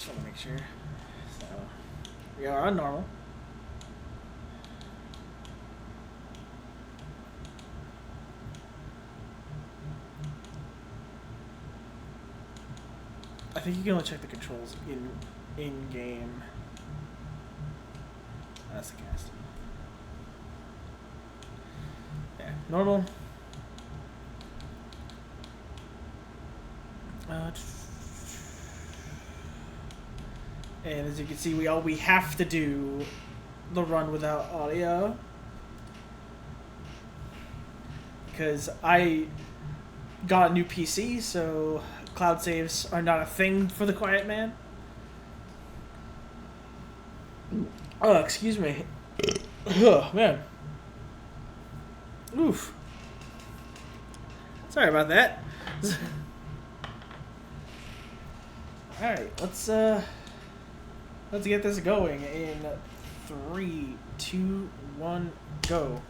just want to make sure. So we are on normal. I think you can only check the controls in game. That's the cast. Yeah, normal. And as you can see, we have to do the run without audio because I got a new PC, so cloud saves are not a thing for the Quiet Man. Oh, excuse me. Oh, man. Oof. Sorry about that. Alright, let's get this going in 3, 2, 1, go.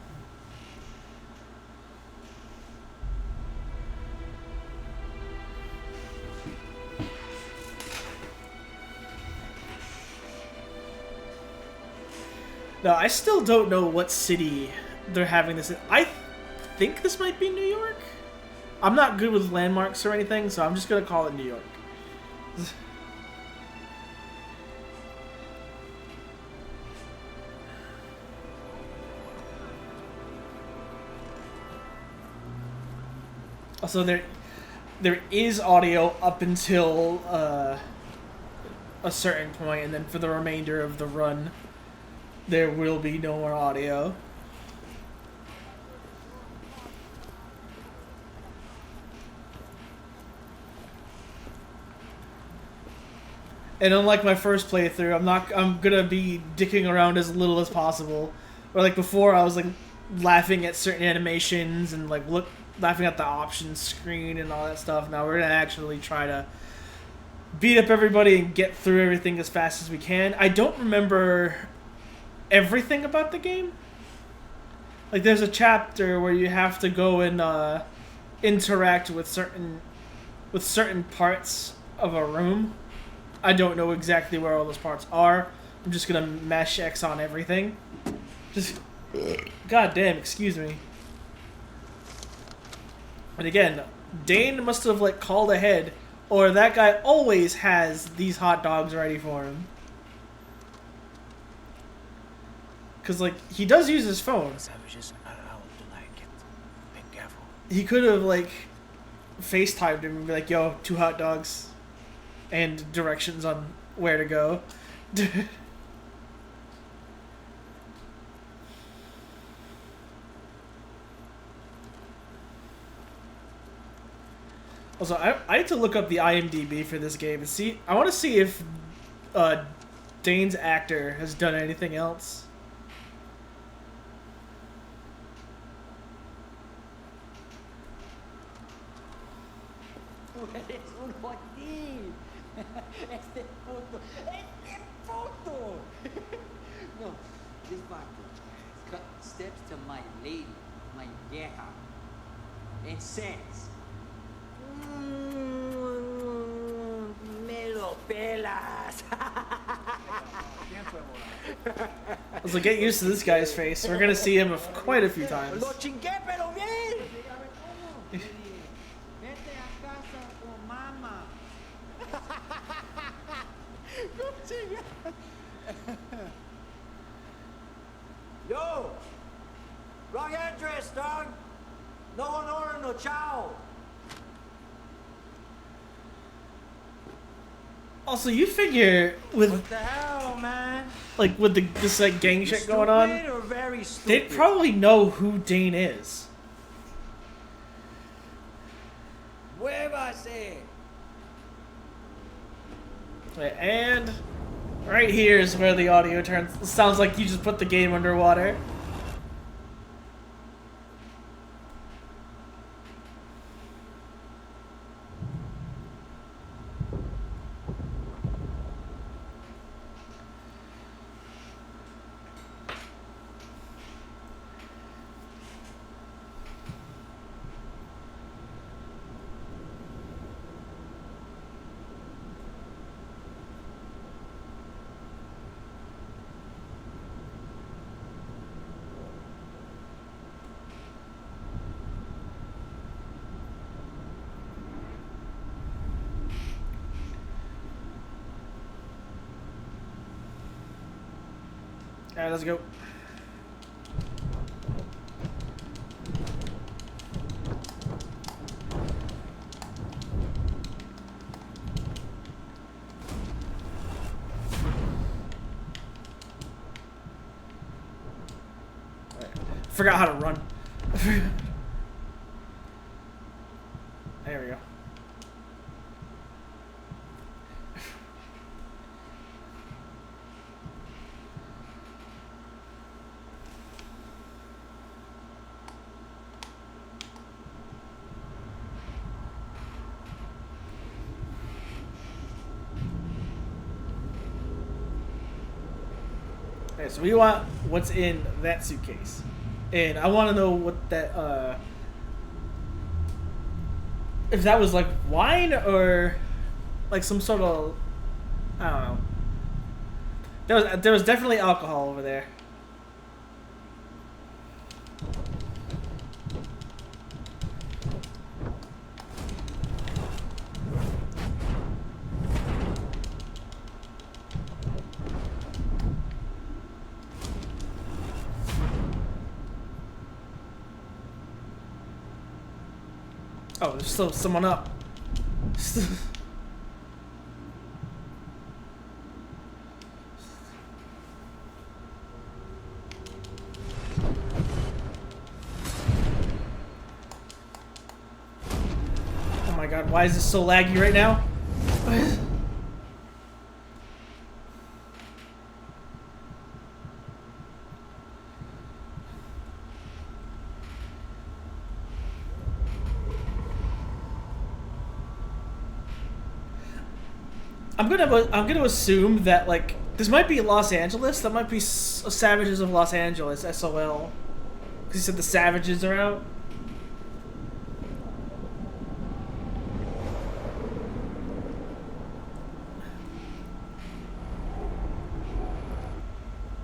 No, I still don't know what city they're having this in. I think this might be New York. I'm not good with landmarks or anything, so I'm just gonna call it New York. Also, there is audio up until a certain point, and then for the remainder of the run, there will be no more audio. And unlike my first playthrough, I'm gonna be dicking around as little as possible. Or like before, I was like laughing at certain animations and like laughing at the options screen and all that stuff. Now we're gonna actually try to beat up everybody and get through everything as fast as we can. I don't remember everything about the game. Like there's a chapter where you have to go and interact with certain parts of a room. I don't know exactly where all those parts are. I'm just gonna mash X on everything. Just god damn, excuse me. And again, Dane must have like called ahead, or that guy always has these hot dogs ready for him. Cause like he does use his phone. He could have like FaceTimed him and be like, "Yo, 2 hot dogs," and directions on where to go. Also, I need to look up the IMDb for this game and see. I want to see if Dane's actor has done anything else. No, this vato steps to my lady, my vieja, and says, "Me lo pelas." I was like, get used to this guy's face. We're gonna see him quite a few times. Lo chingué, pero bien. Vete a casa con mama. No chinga. Yo, wrong address, dog. No honor, no chow. Also, you figure with What the hell, man? like with this like gang shit going on, Stupid or very stupid? they'd probably know who Dane is. Muévase. And right here is where the audio turns. Sounds like you just put the game underwater. Alright, let's go. Forgot how to run. There we go. Okay, so we want what's in that suitcase. And I want to know what that, if that was like wine or like some sort of, I don't know. There was definitely alcohol over there. Oh, there's still someone up. Oh my god, why is this so laggy right now? I'm gonna assume that like this might be Los Angeles. That might be Savages of Los Angeles, SOL. Because you said the Savages are out.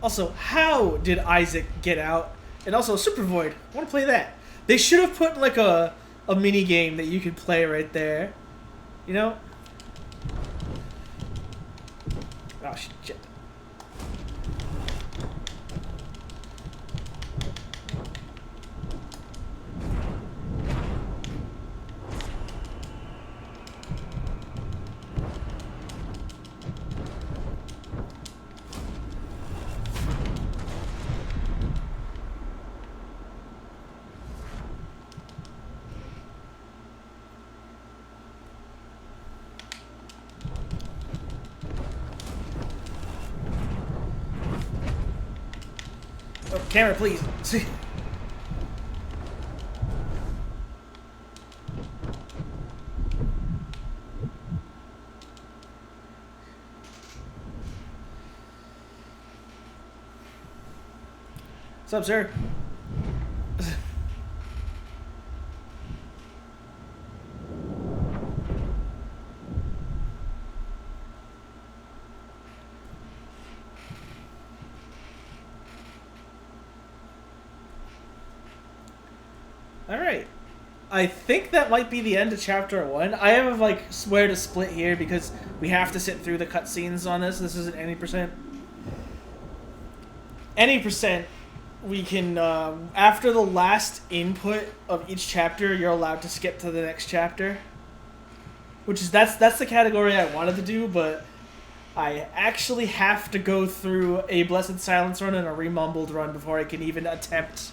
Also, how did Issac get out? And also, Super Void. I want to play that. They should have put like a mini game that you could play right there. You know? Oh shit. Oh, camera, please. What's up, sir? Alright. I think that might be the end of chapter 1. I have like swear to split here because we have to sit through the cutscenes on this. This isn't any percent. Any percent, we can, after the last input of each chapter, you're allowed to skip to the next chapter. Which is, that's the category I wanted to do, but I actually have to go through a Blessed Silence run and a Remumbled run before I can even attempt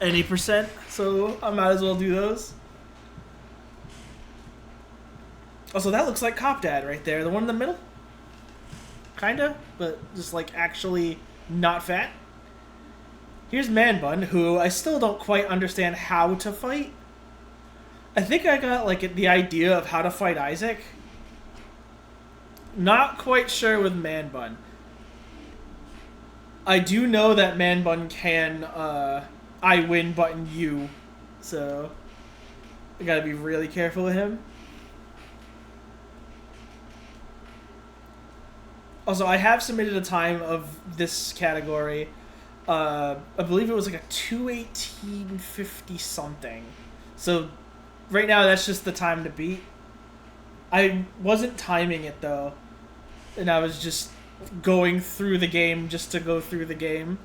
any percent, so I might as well do those. Also, that looks like Cop Dad right there, the one in the middle. Kinda, but just like actually not fat. Here's Man Bun, who I still don't quite understand how to fight. I think I got like the idea of how to fight Issac. Not quite sure with Man Bun. I do know that Man Bun can I win button U, so I gotta be really careful with him. Also, I have submitted a time of this category. I believe it was like a 2:18:50 something. So right now that's just the time to beat. I wasn't timing it though, and I was just going through the game just to go through the game.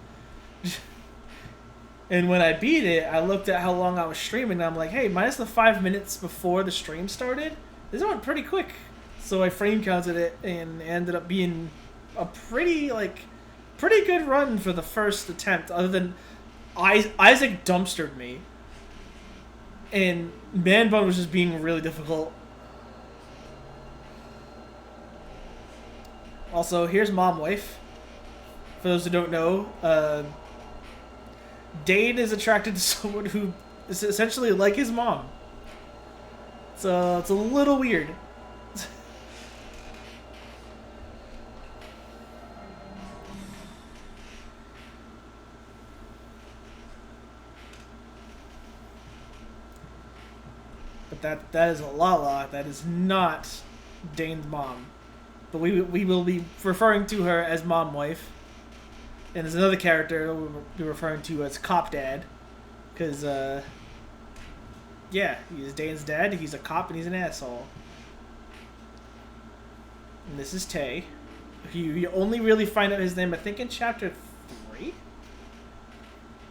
And when I beat it, I looked at how long I was streaming, and I'm like, hey, minus the 5 minutes before the stream started, this went pretty quick. So I frame counted it, and it ended up being a pretty good run for the first attempt, other than Isaac dumpstered me. And Man Bun was just being really difficult. Also, here's Mom Wife. For those who don't know, Dane is attracted to someone who is essentially like his mom. So it's a little weird. But that is a Lala. That is not Dane's mom. But we will be referring to her as Mom Wife. And there's another character we'll be referring to as Cop Dad. Because, yeah, he's Dane's dad. He's a cop and he's an asshole. And this is Taye. You only really find out his name, I think, in chapter 3?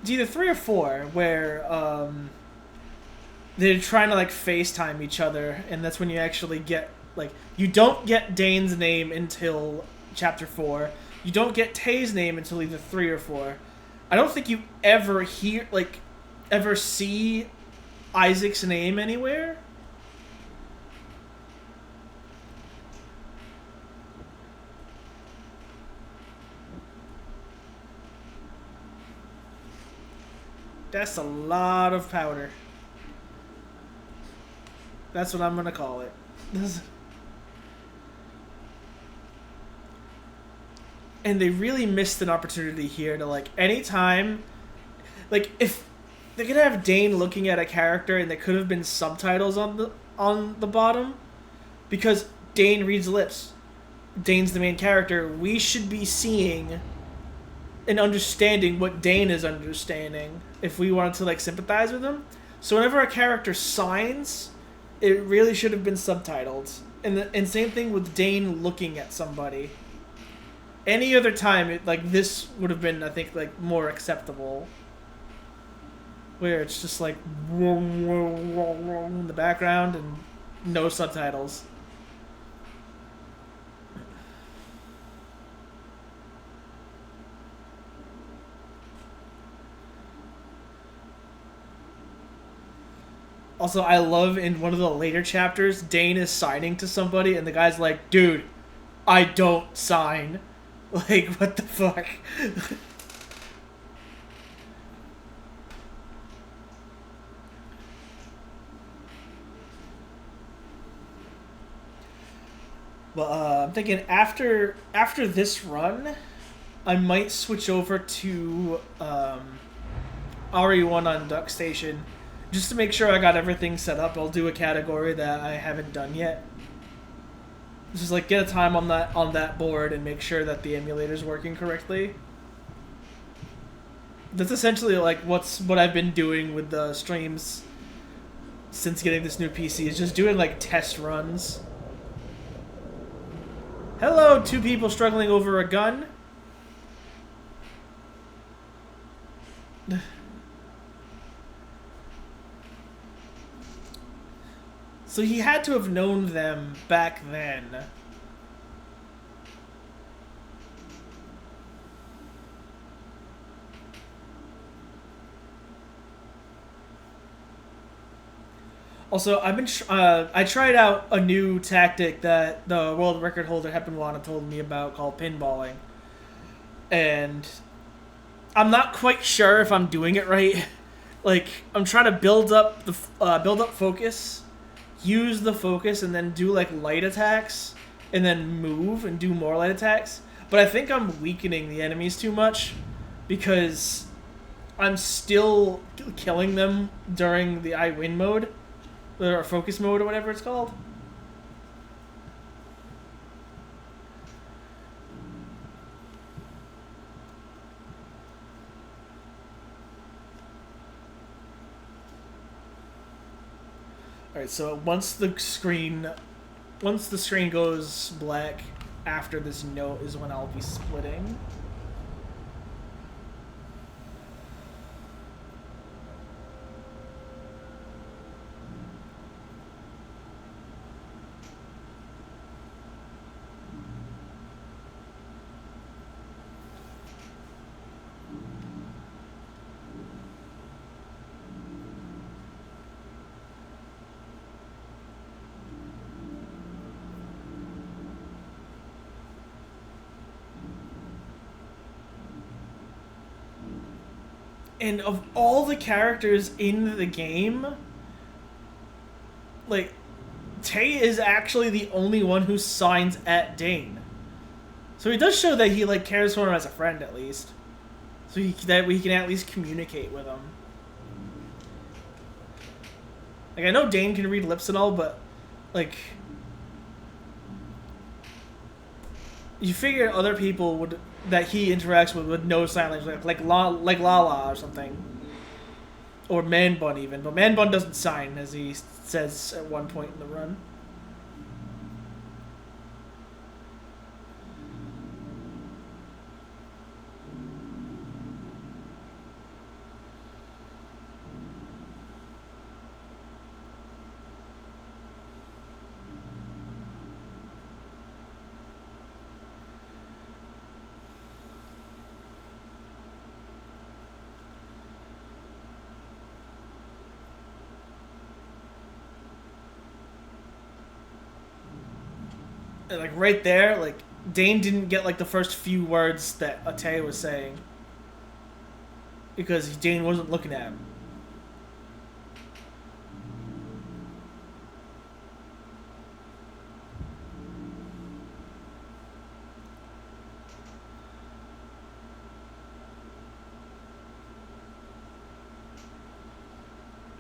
It's either 3 or 4, where, they're trying to, like, FaceTime each other. And that's when you actually get, like, you don't get Dane's name until chapter 4. You don't get Taye's name until either 3 or 4. I don't think you ever hear, like, ever see Isaac's name anywhere. That's a lot of powder. That's what I'm gonna call it. And they really missed an opportunity here to, like, anytime, like, if they could have Dane looking at a character and there could have been subtitles on the bottom, because Dane reads lips. Dane's the main character. We should be seeing and understanding what Dane is understanding if we wanted to, like, sympathize with him. So whenever a character signs, it really should have been subtitled. And same thing with Dane looking at somebody. Any other time, this would have been, I think, like, more acceptable. Where it's just like in the background and no subtitles. Also, I love in one of the later chapters, Dane is signing to somebody and the guy's like, dude, I don't sign. Like, what the fuck? But I'm thinking after this run, I might switch over to RE1 on Duck Station, just to make sure I got everything set up. I'll do a category that I haven't done yet. Just like get a time on that board and make sure that the emulator's working correctly. That's essentially like what I've been doing with the streams since getting this new PC, is just doing like test runs. Hello, 2 people struggling over a gun. So he had to have known them back then. Also, I tried out a new tactic that the world record holder Heppenwana told me about called pinballing. And I'm not quite sure if I'm doing it right. Like, I'm trying to build up focus, use the focus, and then do like light attacks, and then move and do more light attacks. But I think I'm weakening the enemies too much because I'm still killing them during the I win mode. Or focus mode, or whatever it's called. Alright, so once the screen goes black, after this note is when I'll be splitting. And of all the characters in the game, like, Taye is actually the only one who signs at Dane. So he does show that he, like, cares for him as a friend, at least. So that we can at least communicate with him. Like, I know Dane can read lips and all, but, like, you figure other people would that he interacts with would know sign language, like Lala or something, or Man Bun even. But Man Bun doesn't sign, as he says at one point in the run. And, like, right there, like, Dane didn't get, like, the first few words that Taye was saying. Because Dane wasn't looking at him.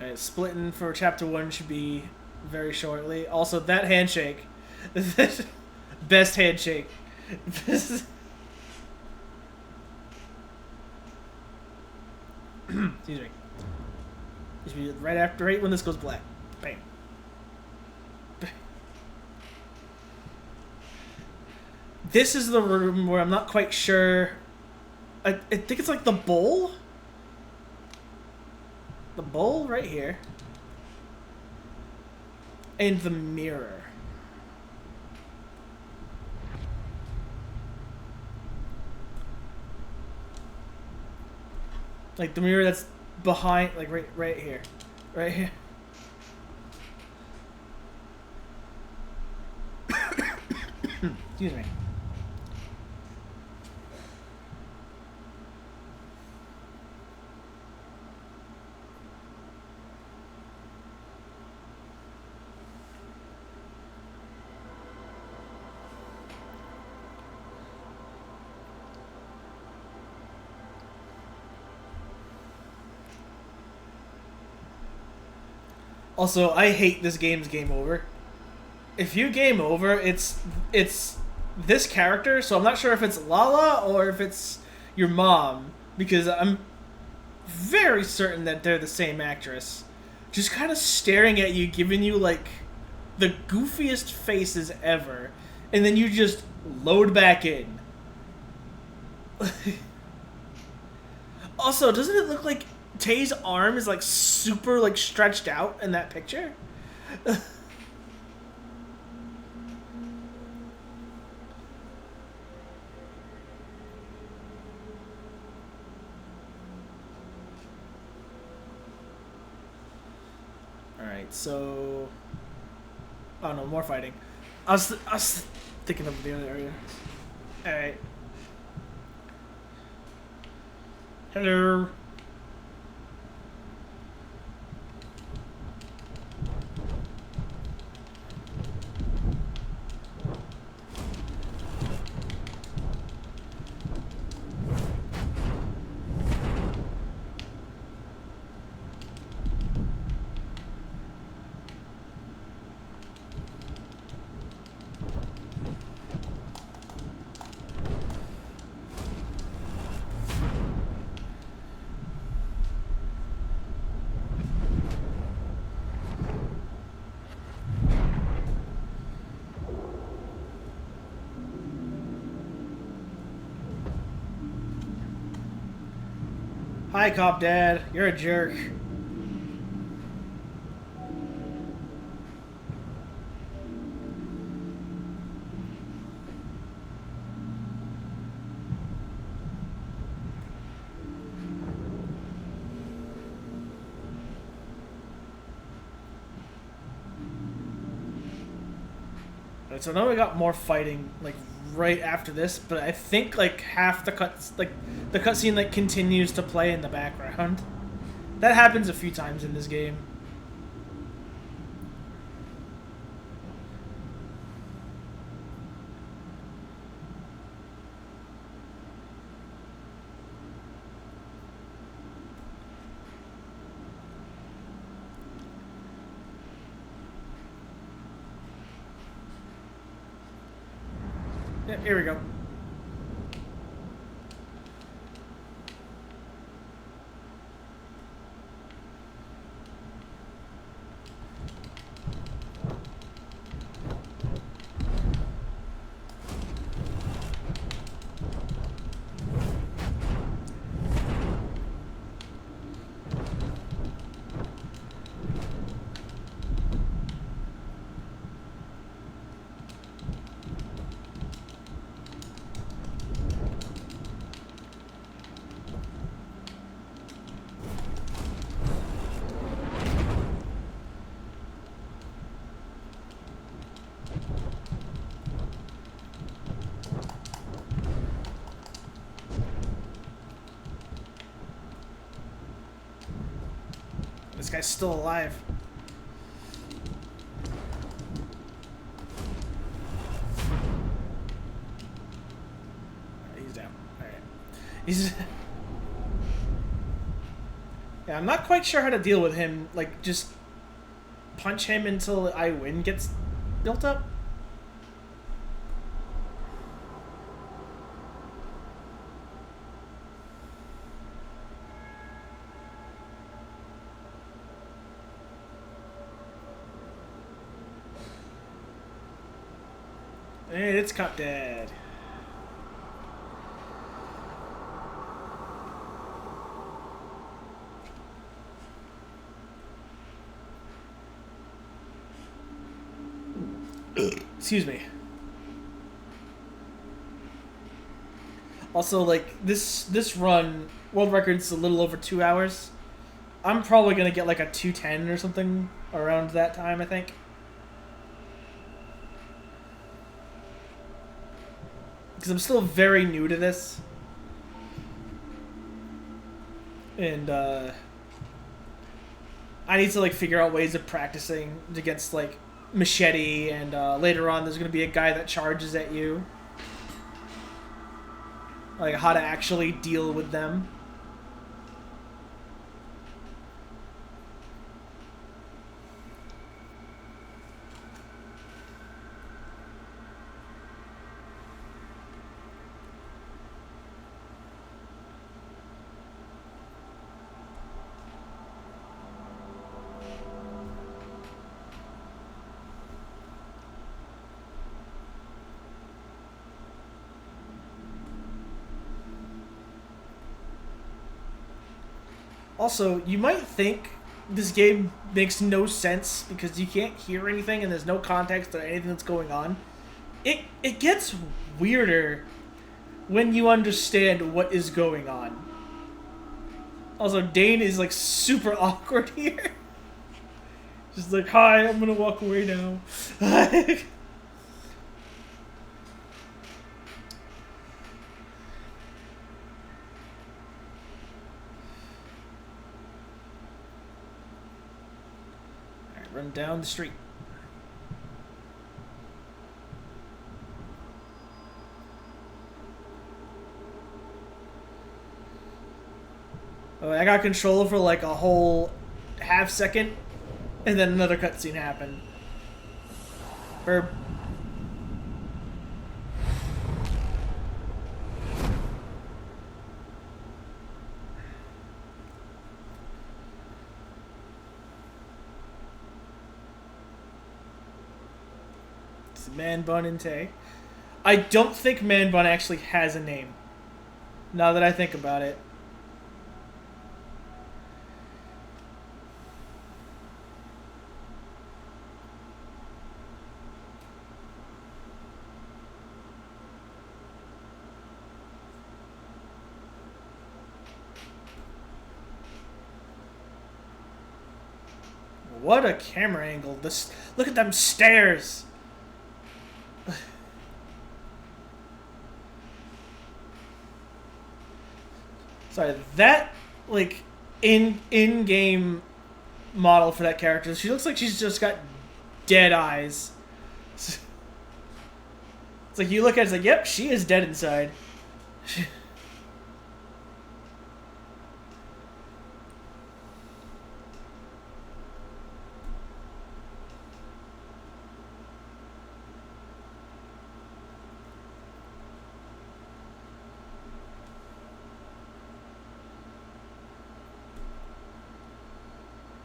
Alright, splitting for chapter 1 should be very shortly. Also, that handshake. Best handshake. Excuse me. This be right when this goes black. Bam. This is the room where I'm not quite sure. I think it's like the bowl. The bowl right here. And the mirror. Like the mirror that's behind, like right here. Right here. Excuse me. Also, I hate this game's game over. If you game over, it's this character, so I'm not sure if it's Lala or if it's your mom, because I'm very certain that they're the same actress. Just kind of staring at you, giving you, like, the goofiest faces ever, and then you just load back in. Also, doesn't it look like Taye's arm is, like, super, like, stretched out in that picture? Alright, so... Oh, no, more fighting. I was thinking of the other area. Alright. Hello. Hi, Cop Dad. You're a jerk. Alright, so now we got more fighting, like, right after this, but I think, like, half the the cutscene, like, continues to play in the background. That happens a few times in this game. Yeah, here we go. This guy's still alive. He's down. Alright. He's... Yeah, I'm not quite sure how to deal with him. Like, just punch him until I win gets built up? Hey, it's Cop Dad. Excuse me. Also, like, this run, world record's a little over 2 hours. I'm probably gonna get like a 2:10 or something around that time, I think. Because I'm still very new to this. And, I need to, like, figure out ways of practicing against, like, machete, and, later on there's gonna be a guy that charges at you. Like, how to actually deal with them. Also, you might think this game makes no sense because you can't hear anything and there's no context to anything that's going on. It gets weirder when you understand what is going on. Also, Dane is like super awkward here. Just like, hi, I'm gonna walk away now. Run down the street. Oh, I got control for like a whole half second, and then another cutscene happened. Burp. Man Bun and Taye. I don't think Man Bun actually has a name. Now that I think about it. What a camera angle. This, look at them stairs. Sorry, that, like, in-game model for that character, she looks like she's just got dead eyes. It's like, you look at it, it's like, yep, she is dead inside.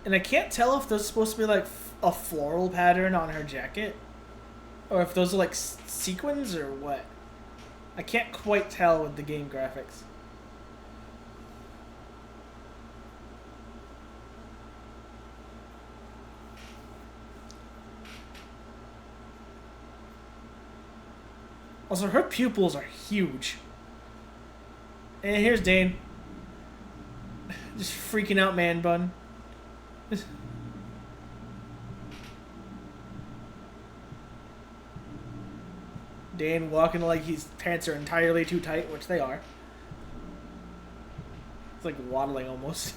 And I can't tell if those are supposed to be like a floral pattern on her jacket, or if those are like sequins or what. I can't quite tell with the game graphics. Also, her pupils are huge. And here's Dane. Just freaking out, man bun. Dane walking like his pants are entirely too tight, which they are. It's like waddling almost.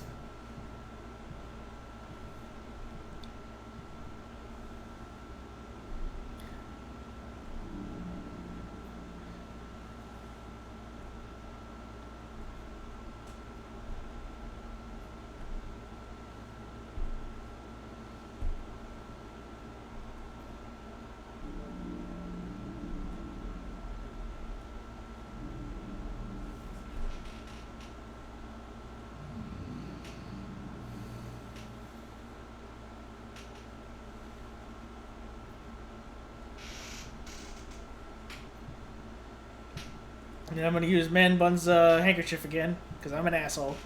And I'm gonna use Man Bun's handkerchief again, because I'm an asshole.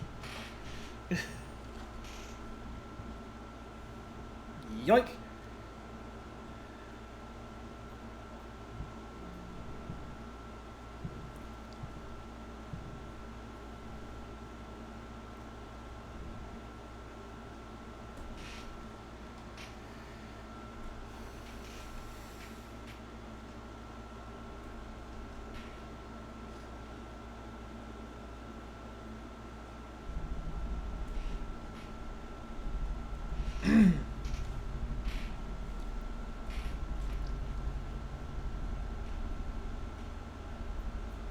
Yoink!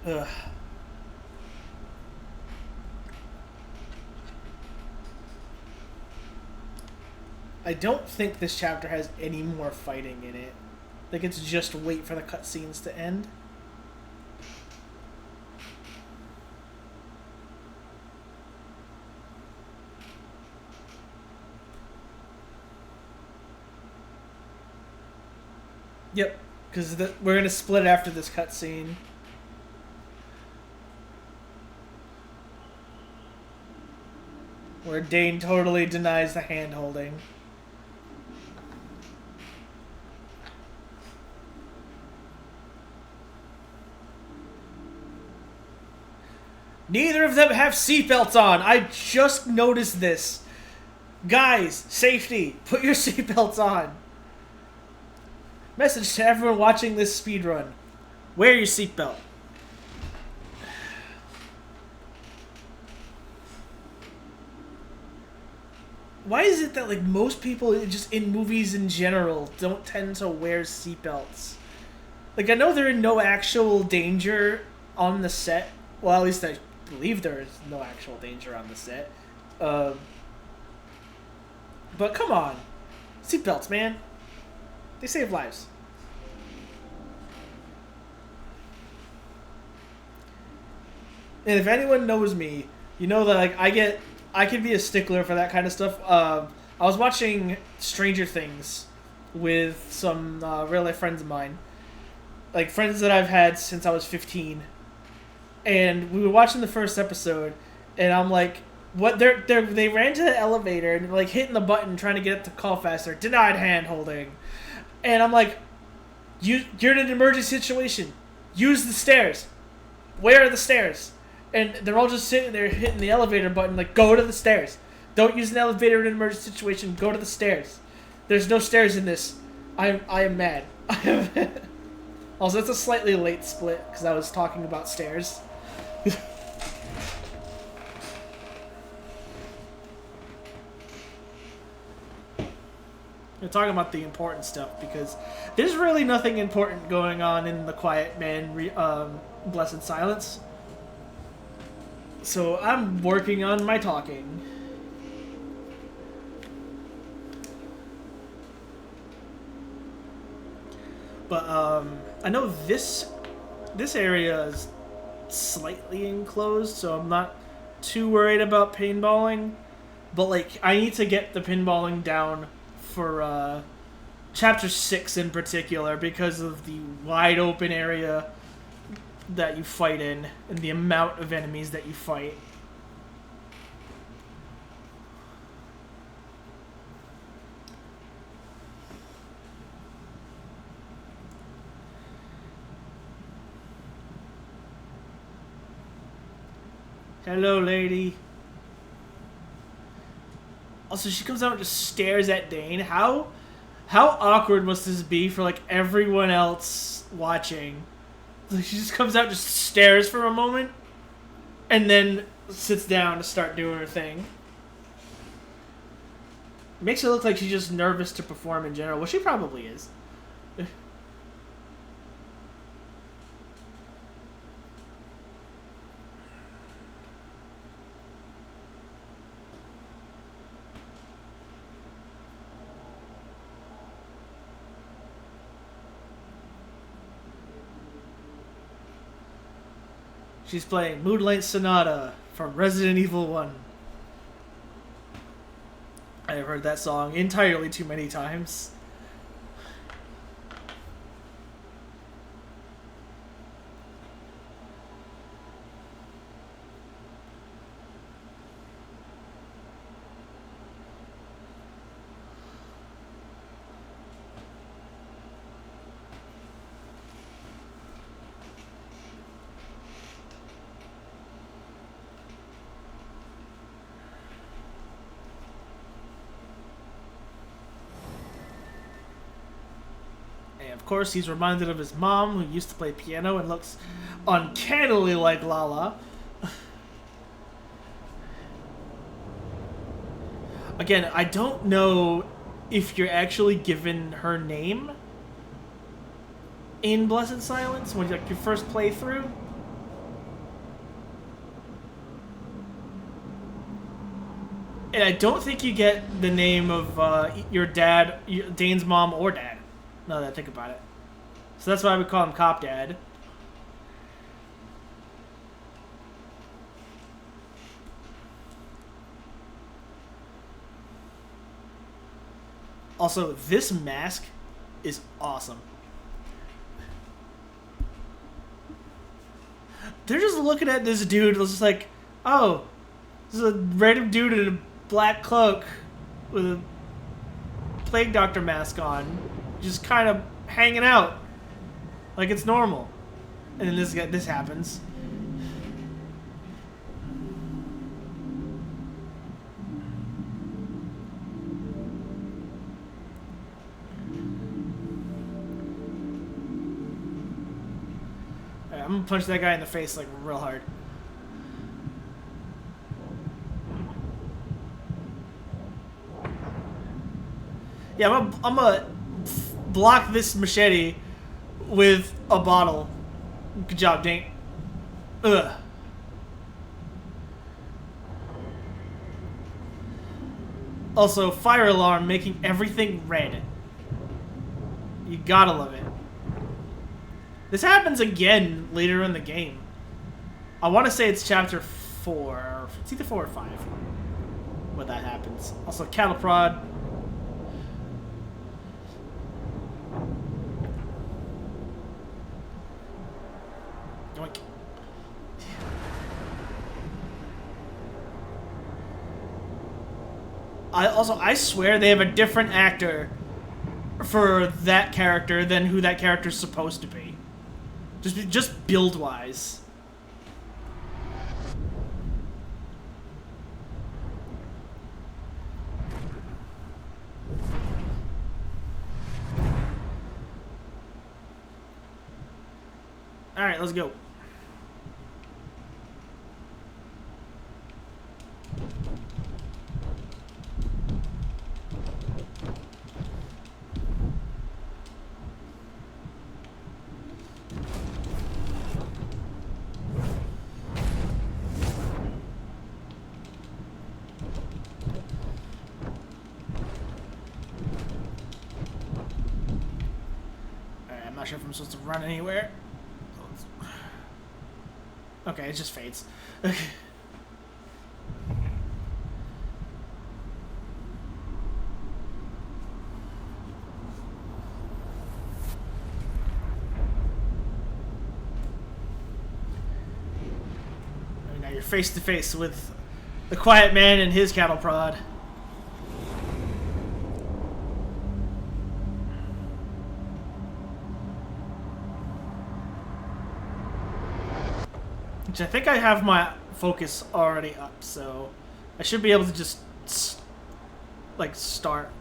Ugh. I don't think this chapter has any more fighting in it. I think it's just wait for the cutscenes to end. Yep, because we're gonna split after this cutscene. Where Dane totally denies the hand holding. Neither of them have seatbelts on. I just noticed this. Guys, safety. Put your seatbelts on. Message to everyone watching this speedrun. Wear your seatbelt. Why is it that like most people just in movies in general don't tend to wear seatbelts? Like I know they're in no actual danger on the set. Well, at least I believe there is no actual danger on the set. But come on, seatbelts, man. They save lives. And if anyone knows me, you know that like I can be a stickler for that kind of stuff. I was watching Stranger Things with some real life friends of mine, like friends that I've had since I was 15, and we were watching the first episode, and I'm like, what? They ran to the elevator and like hitting the button trying to get it to call faster. Denied hand holding, and I'm like, you're in an emergency situation. Use the stairs. Where are the stairs? And they're all just sitting there hitting the elevator button, like, go to the stairs. Don't use an elevator in an emergency situation. Go to the stairs. There's no stairs in this. I am mad. Also, it's a slightly late split because I was talking about stairs. We're talking about the important stuff because there's really nothing important going on in the Quiet Man Blessed Silence. So I'm working on my talking. But I know this area is slightly enclosed, so I'm not too worried about paintballing. But like, I need to get the pinballing down for Chapter 6 in particular because of the wide open area that you fight in and the amount of enemies that you fight. Hello, lady. Also, she comes out and just stares at Dane. How awkward must this be for like everyone else watching? Like, she just comes out, just stares for a moment, and then sits down to start doing her thing. Makes it look like she's just nervous to perform in general. Well, she probably is. She's playing Moonlight Sonata from Resident Evil 1. I have heard that song entirely too many times. Of course, he's reminded of his mom, who used to play piano and looks uncannily like Lala. Again, I don't know if you're actually given her name in Blessed Silence when like your first playthrough. And I don't think you get the name of your dad, Dane's mom or dad. Now that I think about it. So that's why we call him Cop Dad. Also, this mask is awesome. They're just looking at this dude, it's just like, oh, this is a random dude in a black cloak with a plague doctor mask on. Just kind of hanging out like it's normal, and then this happens. Alright, I'm gonna punch that guy in the face like real hard. Yeah, I'm gonna block this machete with a bottle. Good job, Dane. Ugh. Also, fire alarm making everything red. You gotta love it. This happens again later in the game. I want to say it's chapter 4. It's either 4 or 5 where that happens. Also, cattle prod. Yoink. I swear they have a different actor for that character than who that character's supposed to be. Just build wise. Alright, let's go. I'm not sure if I'm supposed to run anywhere. Okay, it just fades. Okay. Now you're face to face with the quiet man and his cattle prod. Which I think I have my focus already up, so I should be able to just, like, start.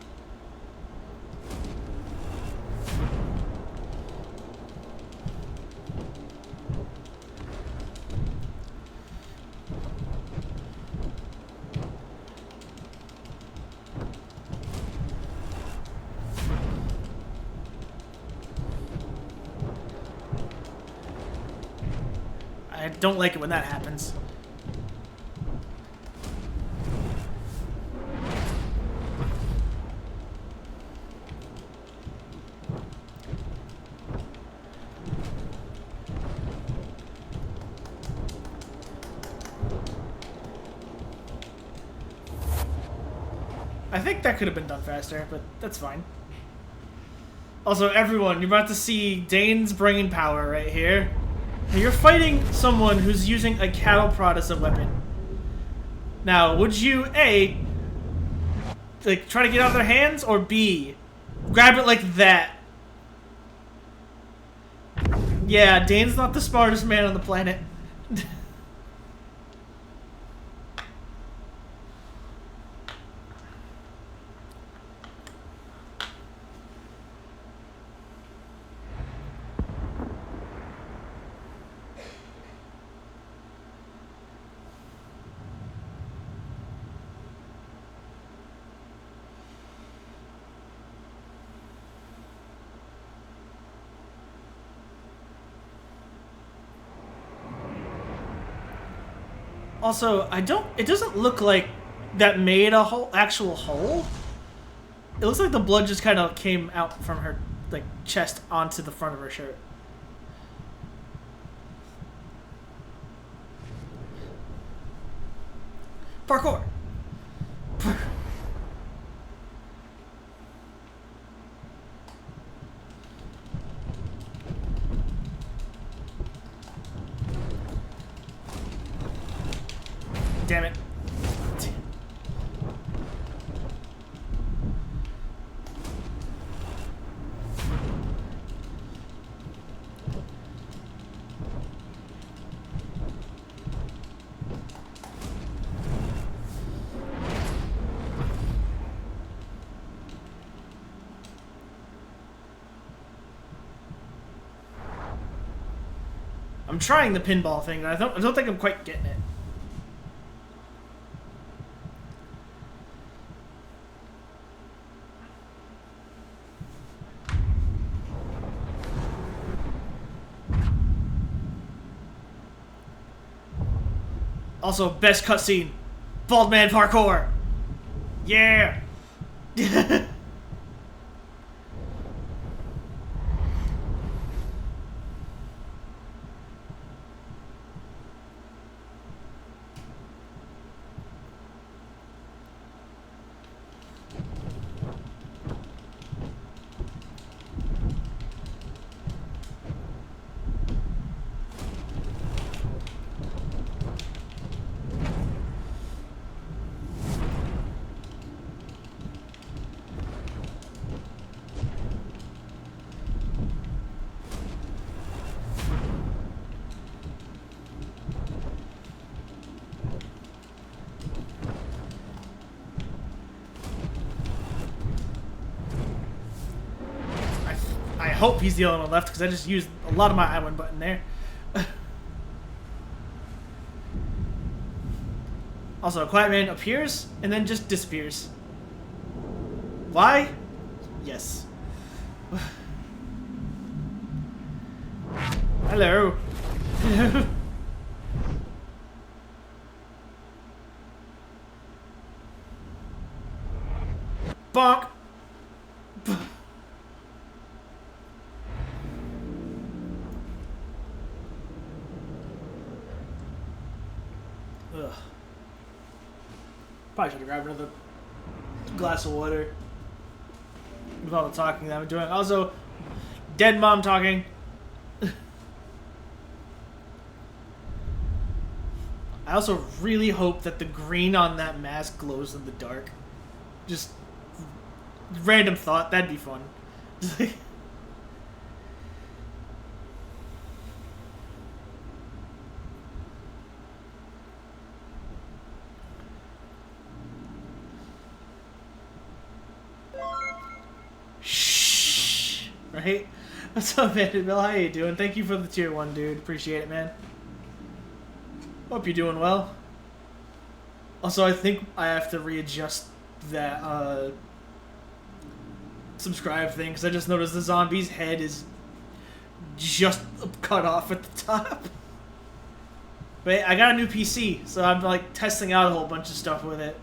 I don't like it when that happens. I think that could have been done faster, but that's fine. Also, everyone, you're about to see Dane's brain power right here. You're fighting someone who's using a cattle prod as a weapon. Now, would you, A, like, try to get out of their hands, or B, grab it like that? Yeah, Dane's not the smartest man on the planet. Also, it doesn't look like that made a actual hole. It looks like the blood just kind of came out from her, like, chest onto the front of her shirt. Parkour! Damn it. I'm trying the pinball thing, but I don't think I'm quite getting it. Also, best cutscene, Bald Man Parkour. Yeah. I hope he's the only one left, because I just used a lot of my I1 button there. Also, a quiet man appears and then just disappears. Why? Yes. Hello. Hello. Bonk. Ugh. Probably should have grabbed another glass of water with all the talking that I'm doing. Also, dead mom talking. I also really hope that the green on that mask glows in the dark. Just random thought, that'd be fun. Shh. Right? What's up, man? Bill, how you doing? Thank you for the tier 1, dude. Appreciate it, man. Hope you're doing well. Also, I think I have to readjust that subscribe thing, because I just noticed the zombie's head is just cut off at the top. But I got a new PC, so I'm like testing out a whole bunch of stuff with it.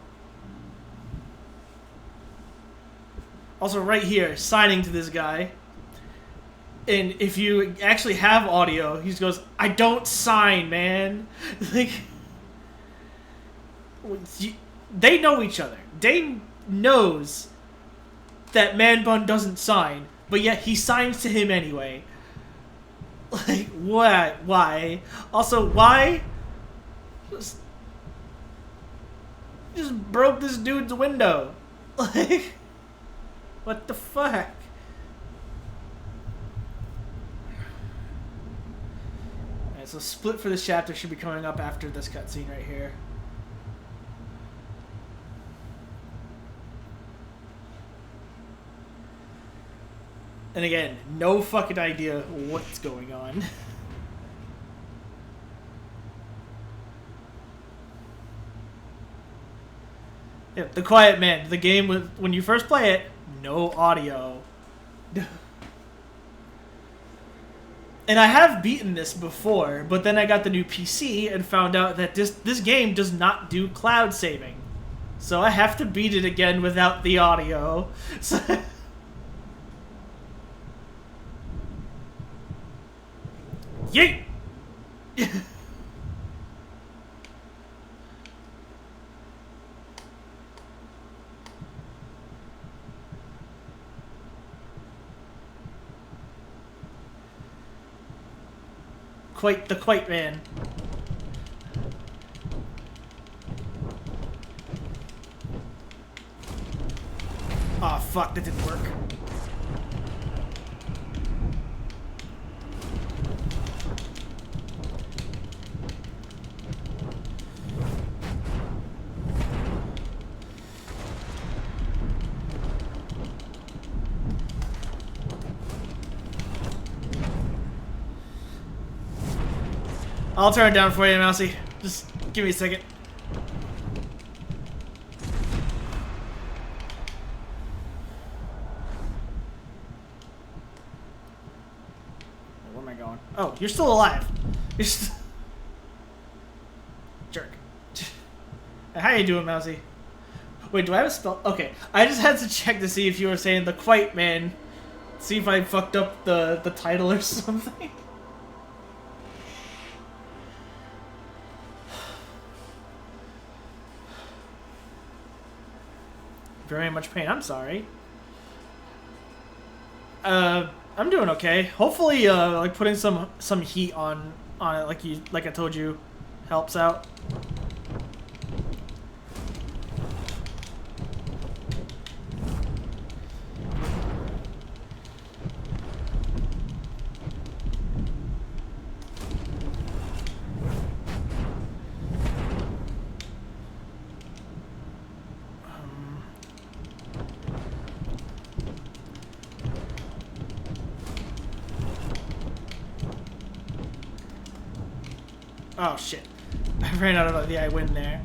Also, right here, signing to this guy. And if you actually have audio, he goes, "I don't sign, man." Like, they know each other. Dane knows that Man Bun doesn't sign, but yet he signs to him anyway. Like, what? Why? Also, why? Just broke this dude's window. Like, what the fuck? Alright, so split for this chapter should be coming up after this cutscene right here. And again, no fucking idea what's going on. Yeah, The Quiet Man, the game with, when you first play it, no audio. And I have beaten this before, but then I got the new PC and found out that this game does not do cloud saving. So I have to beat it again without the audio. So yeet! Quite the Quite Man. Aw, fuck, that didn't work. I'll turn it down for you, Mousy. Just give me a second. Where am I going? Oh, you're still alive. You're jerk. How you doing, Mousy? Wait, do I have a spell? Okay, I just had to check to see if you were saying The Quite Man. See if I fucked up the title or something. Very much pain. I'm sorry. I'm doing okay. Hopefully, like putting some heat on it, like I told you, helps out. Oh shit. I ran out of the I win there.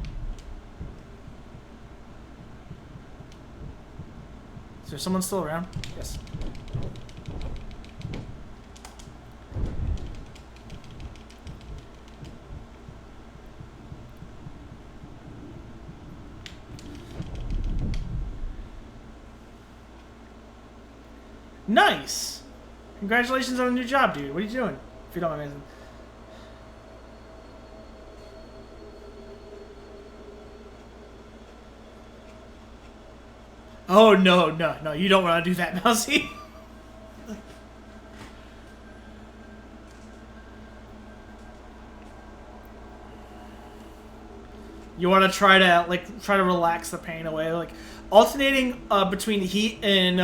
Is there someone still around? Yes. Nice! Congratulations on the new job, dude. What are you doing? If you don't mind asking. Oh, no. You don't want to do that, Mousy. You want to try to relax the pain away. Like, alternating between heat and,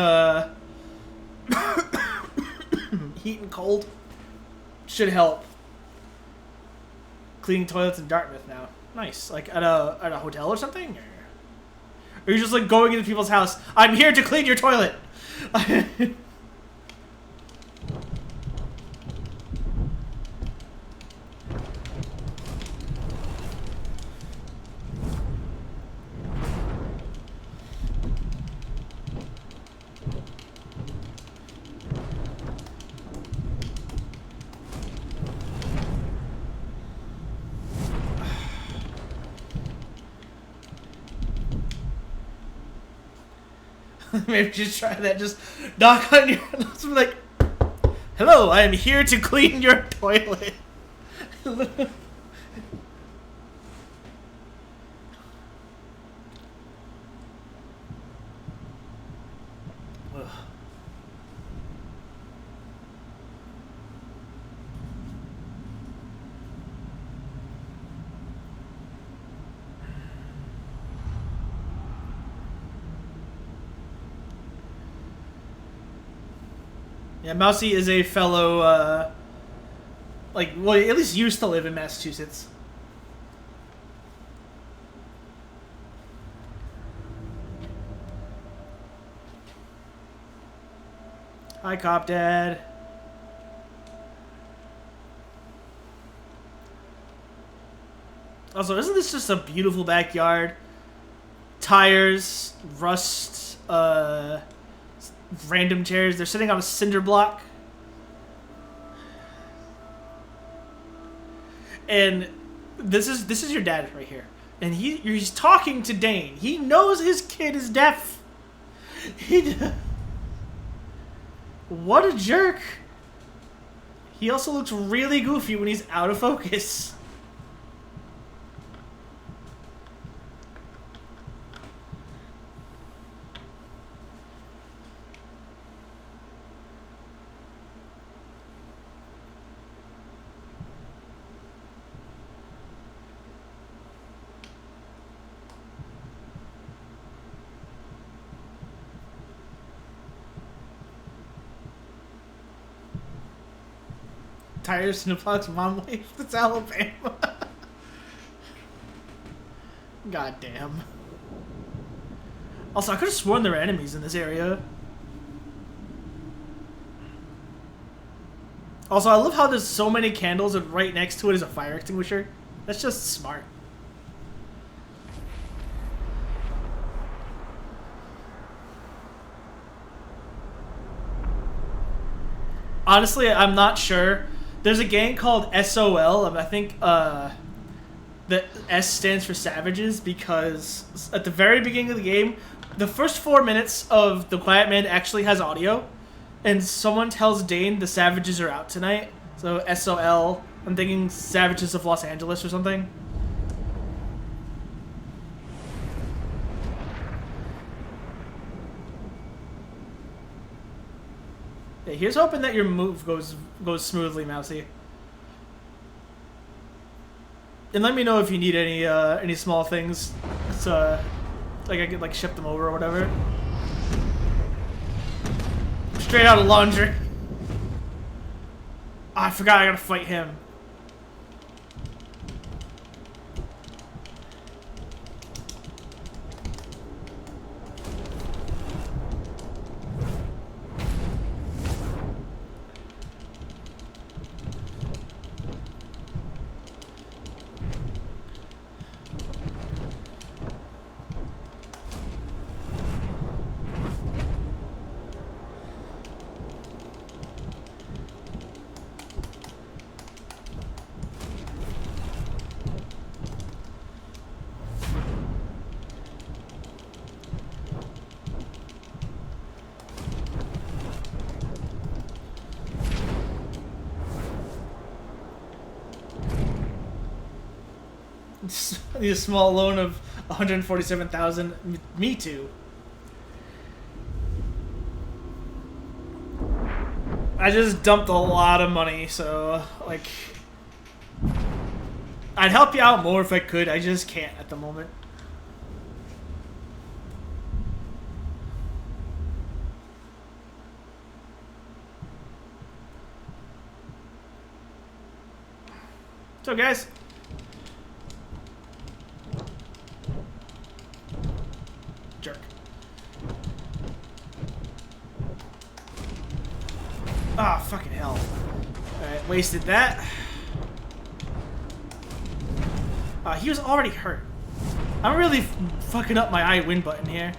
heat and cold should help. Cleaning toilets in Dartmouth now. Nice. Like, at a hotel or something? Or you're just like going into people's house. I'm here to clean your toilet. Maybe just try that. Just knock on your. Let's be like, hello, I am here to clean your toilet. Yeah, Mousy is a fellow, well, at least used to live in Massachusetts. Hi, Cop Dad. Also, isn't this just a beautiful backyard? Tires, rust, random chairs. They're sitting on a cinder block. And this is your dad right here. And he's talking to Dane. He knows his kid is deaf. What a jerk. He also looks really goofy when he's out of focus. Tires, snowplows, mom wave. That's Alabama. God damn. Also, I could have sworn there were enemies in this area. Also, I love how there's so many candles and right next to it is a fire extinguisher. That's just smart. Honestly, I'm not sure. There's a gang called SOL. I think the S stands for Savages because at the very beginning of the game, the first 4 minutes of The Quiet Man actually has audio, and someone tells Dane the Savages are out tonight. So SOL. I'm thinking Savages of Los Angeles or something. Yeah, here's hoping that your move goes smoothly, Mousy. And let me know if you need any small things, so like I could ship them over or whatever. Straight out of laundry. Oh, I forgot I gotta fight him. I need a small loan of 147,000. Me too. I just dumped a lot of money, so like I'd help you out more if I could. I just can't at the moment. So guys, jerk. Ah, oh, fucking hell. Alright, wasted that. He was already hurt. I'm really fucking up my I win button here.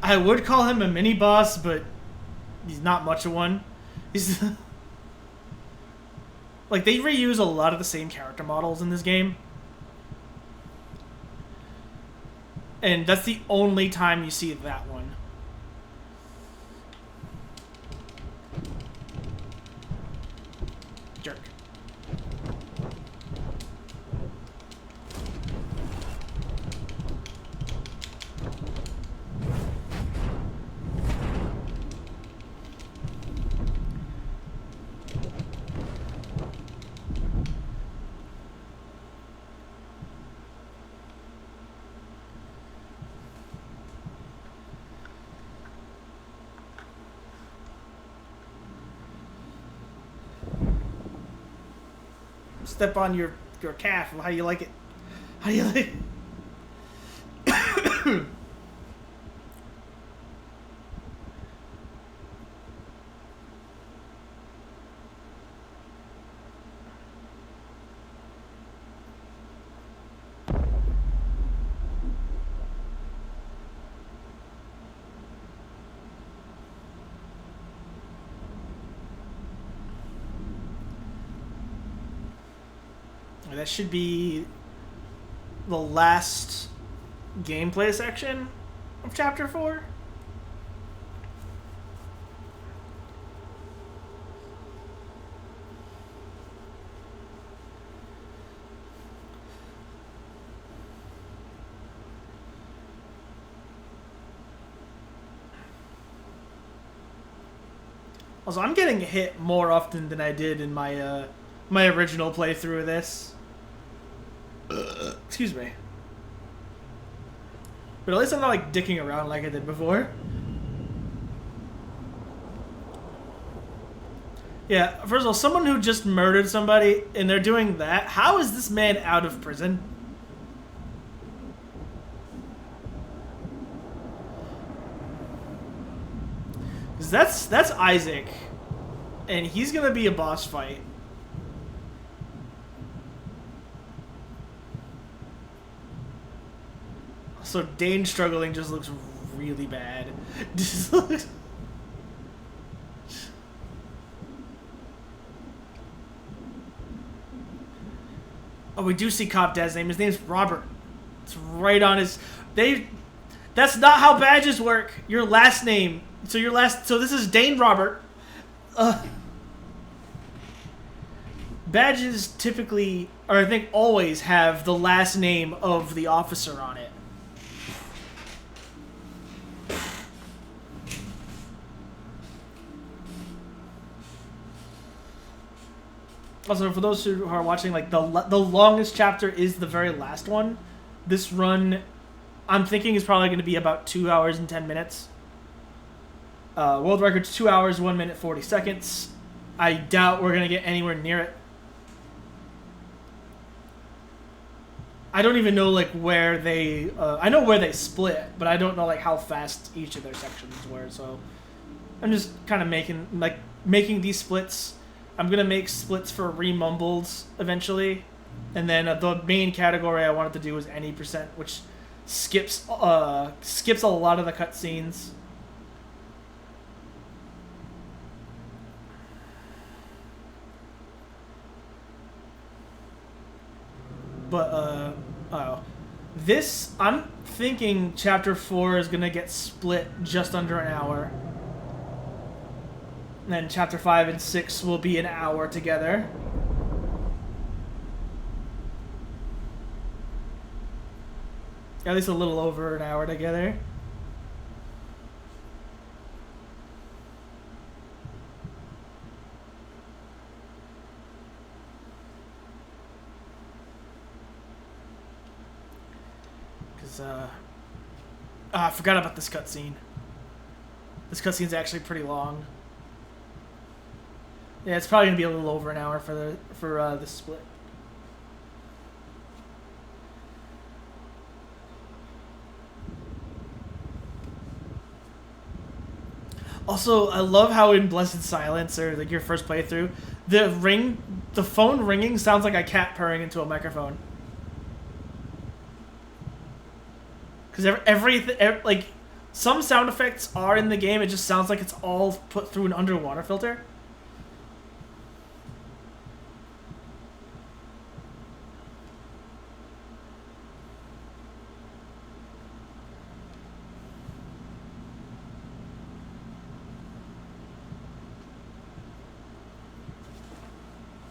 I would call him a mini boss, but he's not much of one. He's like they reuse a lot of the same character models in this game, and that's the only time you see that one. Jerk. Step on your calf. How do you like it? How do you like it? That should be the last gameplay section of Chapter 4. Also, I'm getting hit more often than I did in my my original playthrough of this. Excuse me. But at least I'm not like dicking around like I did before. Yeah, first of all, someone who just murdered somebody and they're doing that, how is this man out of prison? Because that's Isaac. And he's gonna be a boss fight. So Dane struggling just looks really bad. Just looks... Oh, we do see Cop Dad's name. His name's Robert. It's right on his... That's not how badges work. Your last name. So this is Dane Robert. Badges typically, or I think always, have the last name of the officer on it. Also, for those who are watching, like the longest chapter is the very last one. This run, I'm thinking, is probably going to be about 2 hours and 10 minutes. World record's 2 hours, 1 minute, 40 seconds. I doubt we're going to get anywhere near it. I don't even know like where they. I know where they split, but I don't know like how fast each of their sections were. So I'm just kind of making these splits. I'm gonna make splits for remumbled eventually, and then the main category I wanted to do was any percent, which skips a lot of the cutscenes. But this, I'm thinking chapter 4 is gonna get split just under an hour. And then chapter 5 and 6 will be an hour together. At least a little over an hour together. I forgot about this cutscene. This cutscene's actually pretty long. Yeah, it's probably gonna be a little over an hour for this split. Also, I love how in Blessed Silence, or like your first playthrough, the phone ringing sounds like a cat purring into a microphone. Because everything, like, some sound effects are in the game, it just sounds like it's all put through an underwater filter.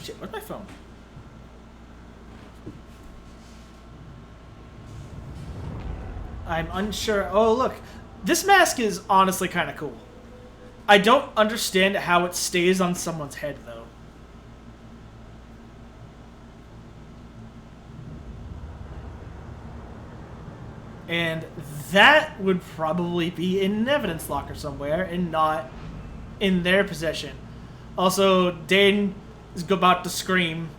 Shit, where's my phone? I'm unsure. Oh, look. This mask is honestly kind of cool. I don't understand how it stays on someone's head, though. And that would probably be in an evidence locker somewhere and not in their possession. Also, Dane is about to scream.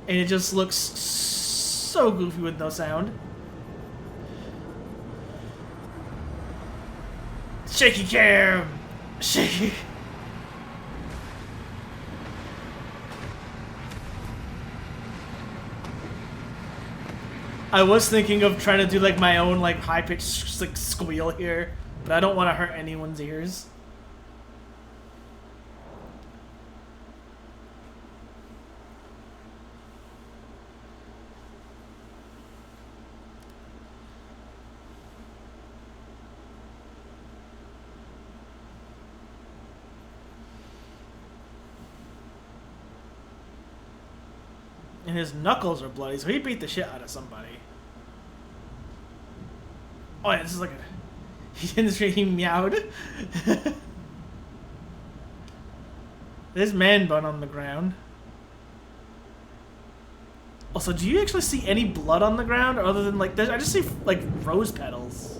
And it just looks so goofy with no sound. Shaky cam! Shaky. I was thinking of trying to do like my own like high-pitched like squeal here, but I don't want to hurt anyone's ears. And his knuckles are bloody, so he beat the shit out of somebody. Oh yeah, this is like a... He meowed. There's man bun on the ground. Also, do you actually see any blood on the ground, other than like... I just see like rose petals.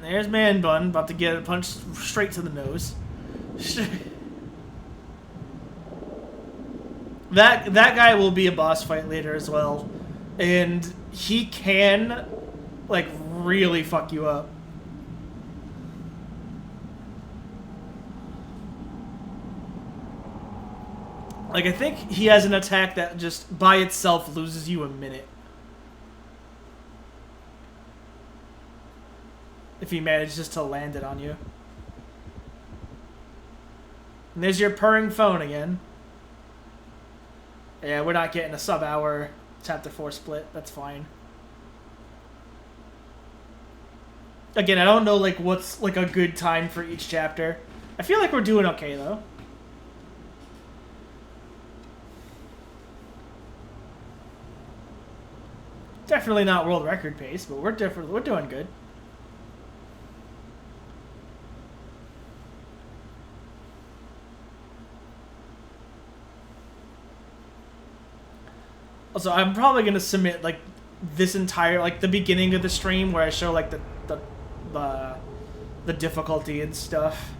There's Man Bun, about to get a punch straight to the nose. That guy will be a boss fight later as well. And he can, like, really fuck you up. Like, I think he has an attack that just, by itself, loses you a minute. If he manages to land it on you. And there's your purring phone again. Yeah, we're not getting a sub-hour chapter 4 split. That's fine. Again, I don't know like what's like a good time for each chapter. I feel like we're doing okay though. Definitely not world record pace, but we're doing good. Also, I'm probably gonna submit like this entire like the beginning of the stream where I show like the difficulty and stuff.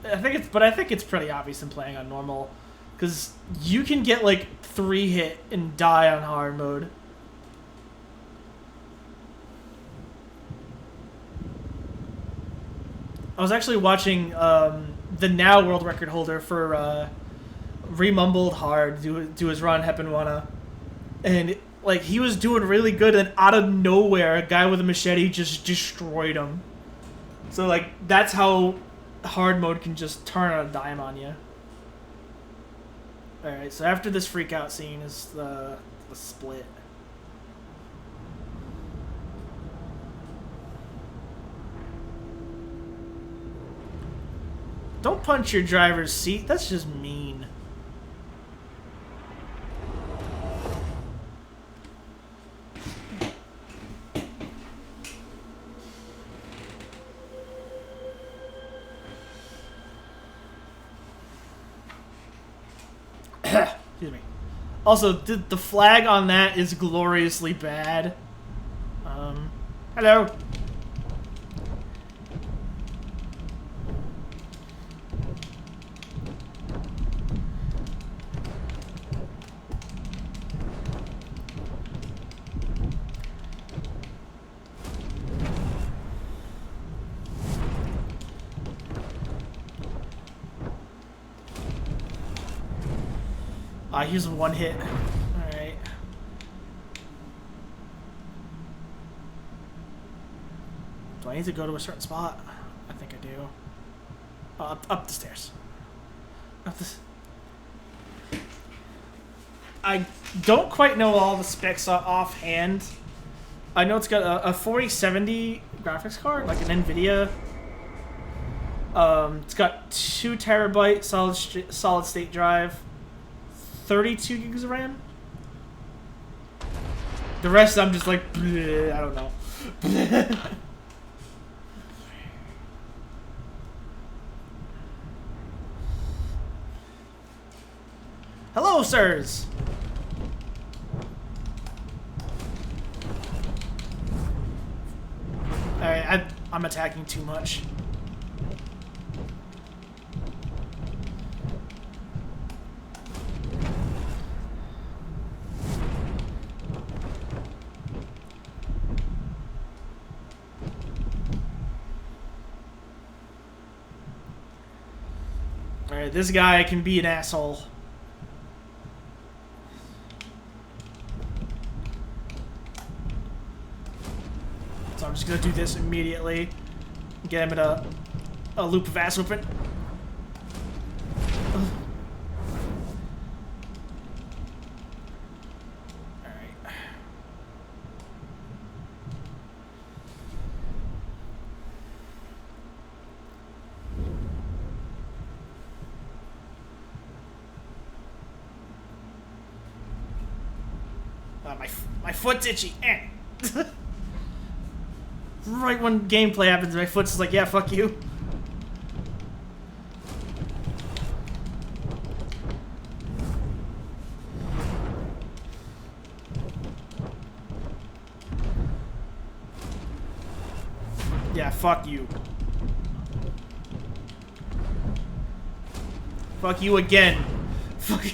I think it's pretty obvious in playing on normal, because you can get like 3 hit and die on hard mode. I was actually watching the now world record holder for Remumbled Hard do his run Heppenwanna, and like he was doing really good, and out of nowhere, a guy with a machete just destroyed him. So like that's how hard mode can just turn on a dime on you. All right, so after this freak out scene is the split. Don't punch your driver's seat. That's just mean. Excuse me. Also, the flag on that is gloriously bad. Hello. He's one hit. Alright. Do I need to go to a certain spot? I think I do. Oh, up the stairs. Up this. I don't quite know all the specs offhand. I know it's got a 4070 graphics card, like an NVIDIA. It's got 2 terabyte solid state drive. 32 gigs of RAM. The rest I'm just like, bleh, I don't know. Hello, sirs. Alright, I'm attacking too much. Alright, this guy can be an asshole. So I'm just gonna do this immediately. Get him in a loop of ass whooping. My foot's itchy. Right when gameplay happens, my foot's like, yeah, fuck you. Yeah, fuck you. Fuck you again. Fuck you.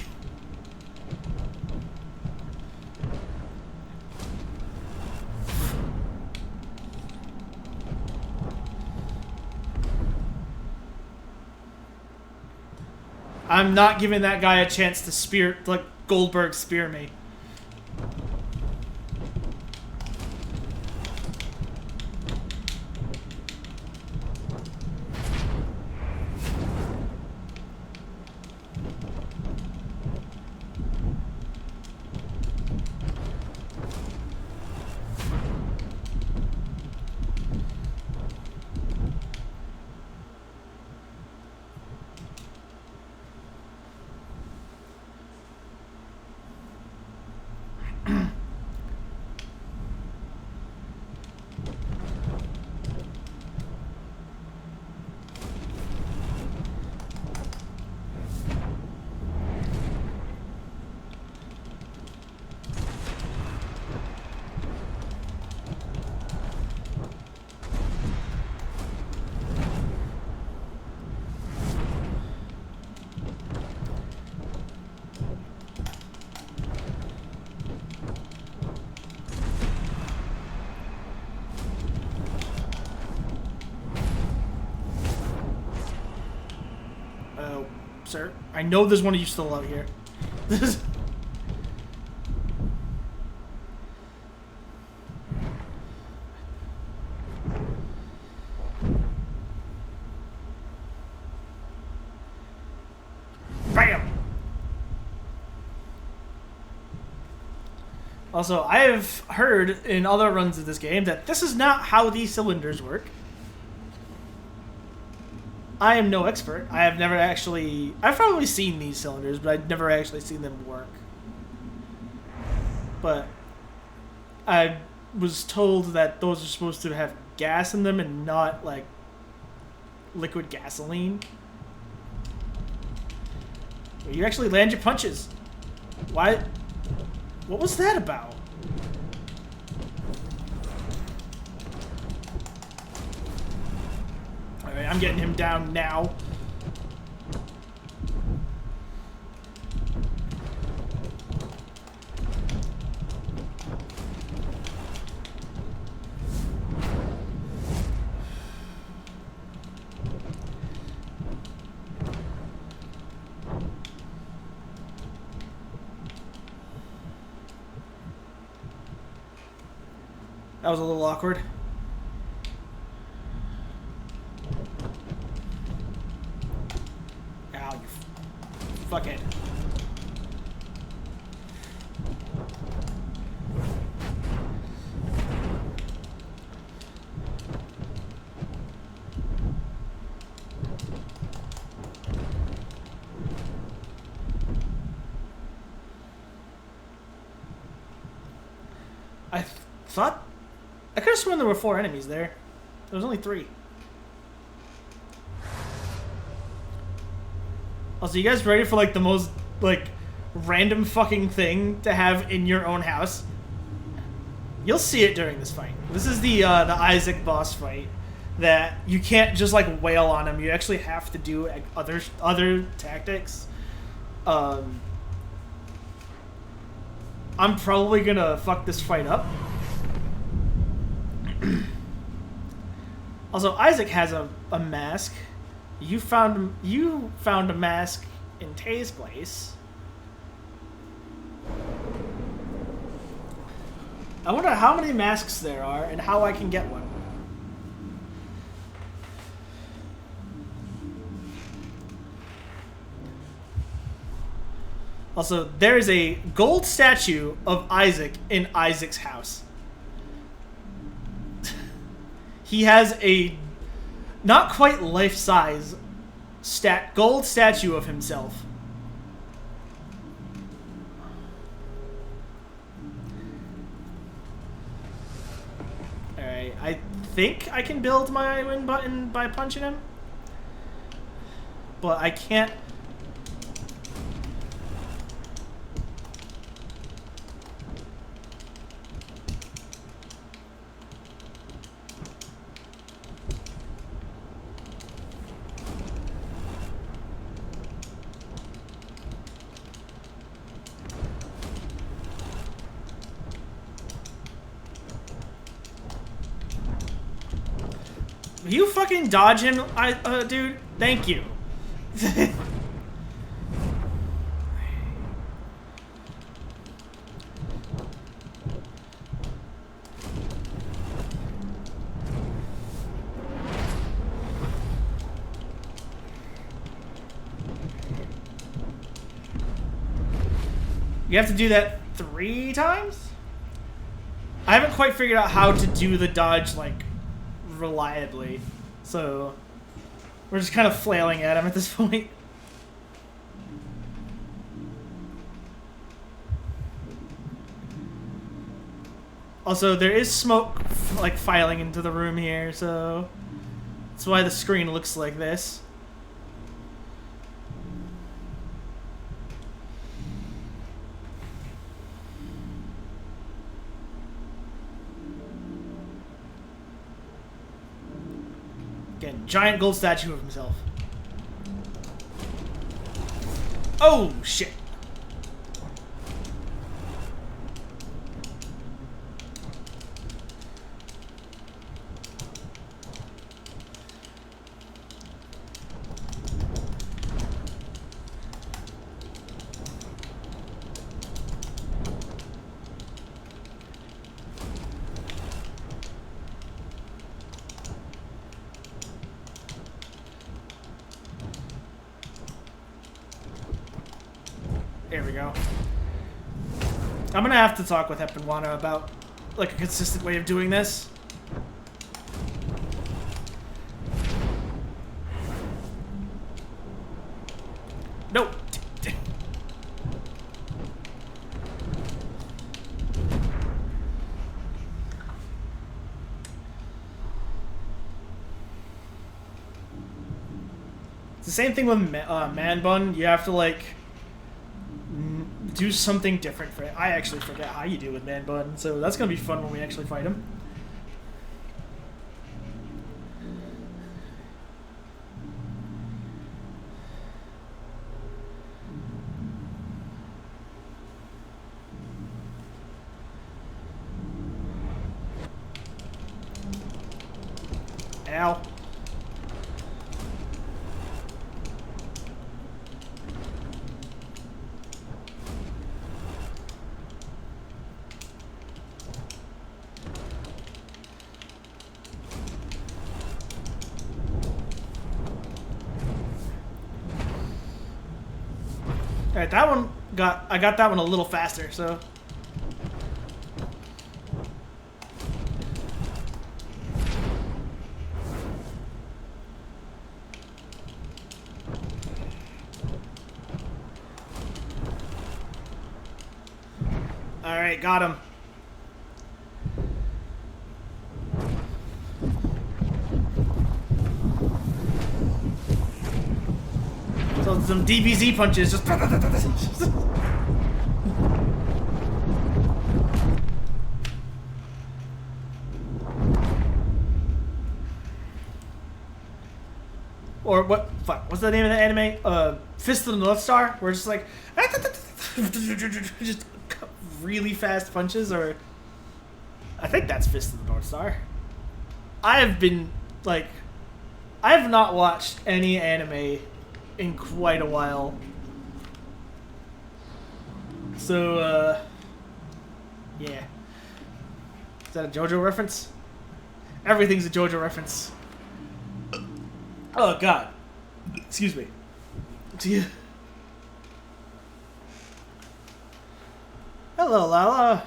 I'm not giving that guy a chance to spear, like Goldberg spear me. sir. I know there's one of you still out here. Bam! Also, I have heard in other runs of this game that this is not how these cylinders work. I am no expert. I have never actually... I've probably seen these cylinders, but I've never actually seen them work. But I was told that those are supposed to have gas in them and not, like, liquid gasoline. You actually land your punches. Why... What was that about? Alright, I'm getting him down now. That was a little awkward. Ow, you fuckhead. I thought... I could have sworn there were 4 enemies there. There was only 3. Also, you guys ready for, like, the most, like, random fucking thing to have in your own house? You'll see it during this fight. This is the Issac boss fight that you can't just, like, wail on him. You actually have to do like, other tactics. I'm probably gonna fuck this fight up. Also, Issac has a mask. You found a mask in Taye's place. I wonder how many masks there are and how I can get one. Also, there is a gold statue of Issac in Issac's house. He has a not quite life-size gold statue of himself. Alright, I think I can build my win button by punching him. But I can't... You fucking dodge him, dude. Thank you. You have to do that 3 times? I haven't quite figured out how to do the dodge, like, reliably. So, we're just kind of flailing at him at this point. Also, there is smoke, like, filing into the room here, so... That's why the screen looks like this. Again, giant gold statue of himself. Oh, shit. we go. I'm gonna have to talk with Heppenwana about like a consistent way of doing this. No. It's the same thing with Man Bun. You have to like do something different for it. I actually forget how you do with Man Bun, so that's gonna be fun when we actually fight him. Ow. Alright, that one I got that one a little faster, so. Alright, got him. So some DBZ punches just. Or what? Fuck. What's the name of the anime? Fist of the North Star. Where it's just like just really fast punches. Or I think that's Fist of the North Star. I have not watched any anime in quite a while. So, yeah. Is that a JoJo reference? Everything's a JoJo reference. Oh, God. Excuse me. Hello, Lala.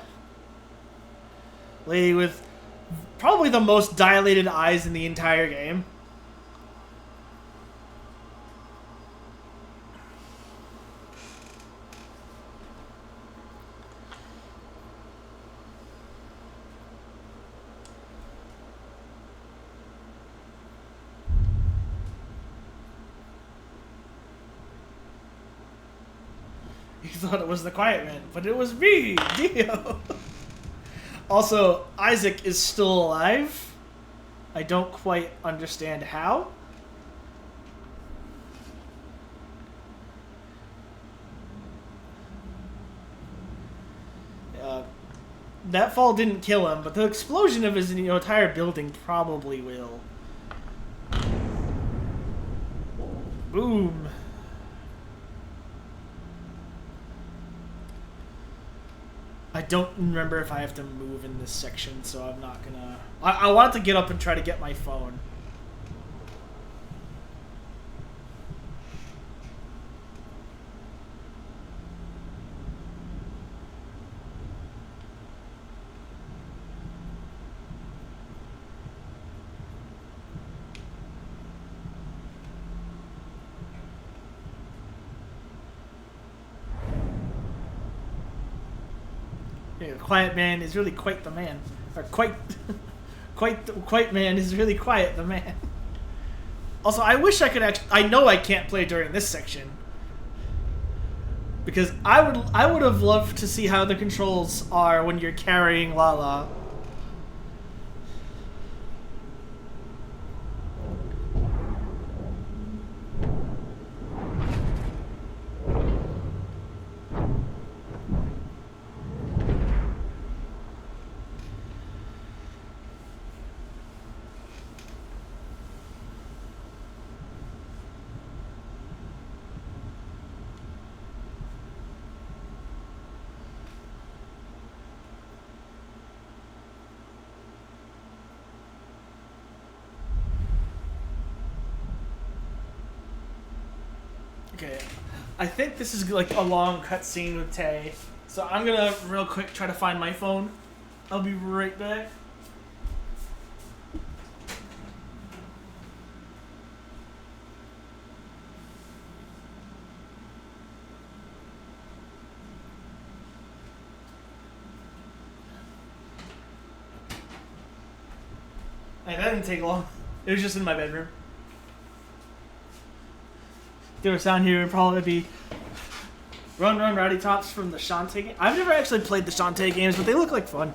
Lady with probably the most dilated eyes in the entire game. You thought it was the Quiet Man, but it was me, Dio. Also, Issac is still alive. I don't quite understand how. That fall didn't kill him, but the explosion of his entire building probably will. Boom. I don't remember if I have to move in this section, so I'm not gonna... I want to get up and try to get my phone. Yeah, Quiet Man is really quite the man. Or quite man is really quiet the man. Also, I wish I could actually... I know I can't play during this section. Because I would have loved to see how the controls are when you're carrying Lala. Okay, I think this is like a long cutscene with Taye, so I'm gonna real quick try to find my phone. I'll be right back. Hey, that didn't take long. It was just in my bedroom. If there was sound here, it would probably be Run Run Rowdy Tops from the Shantae game. I've never actually played the Shantae games, but they look like fun.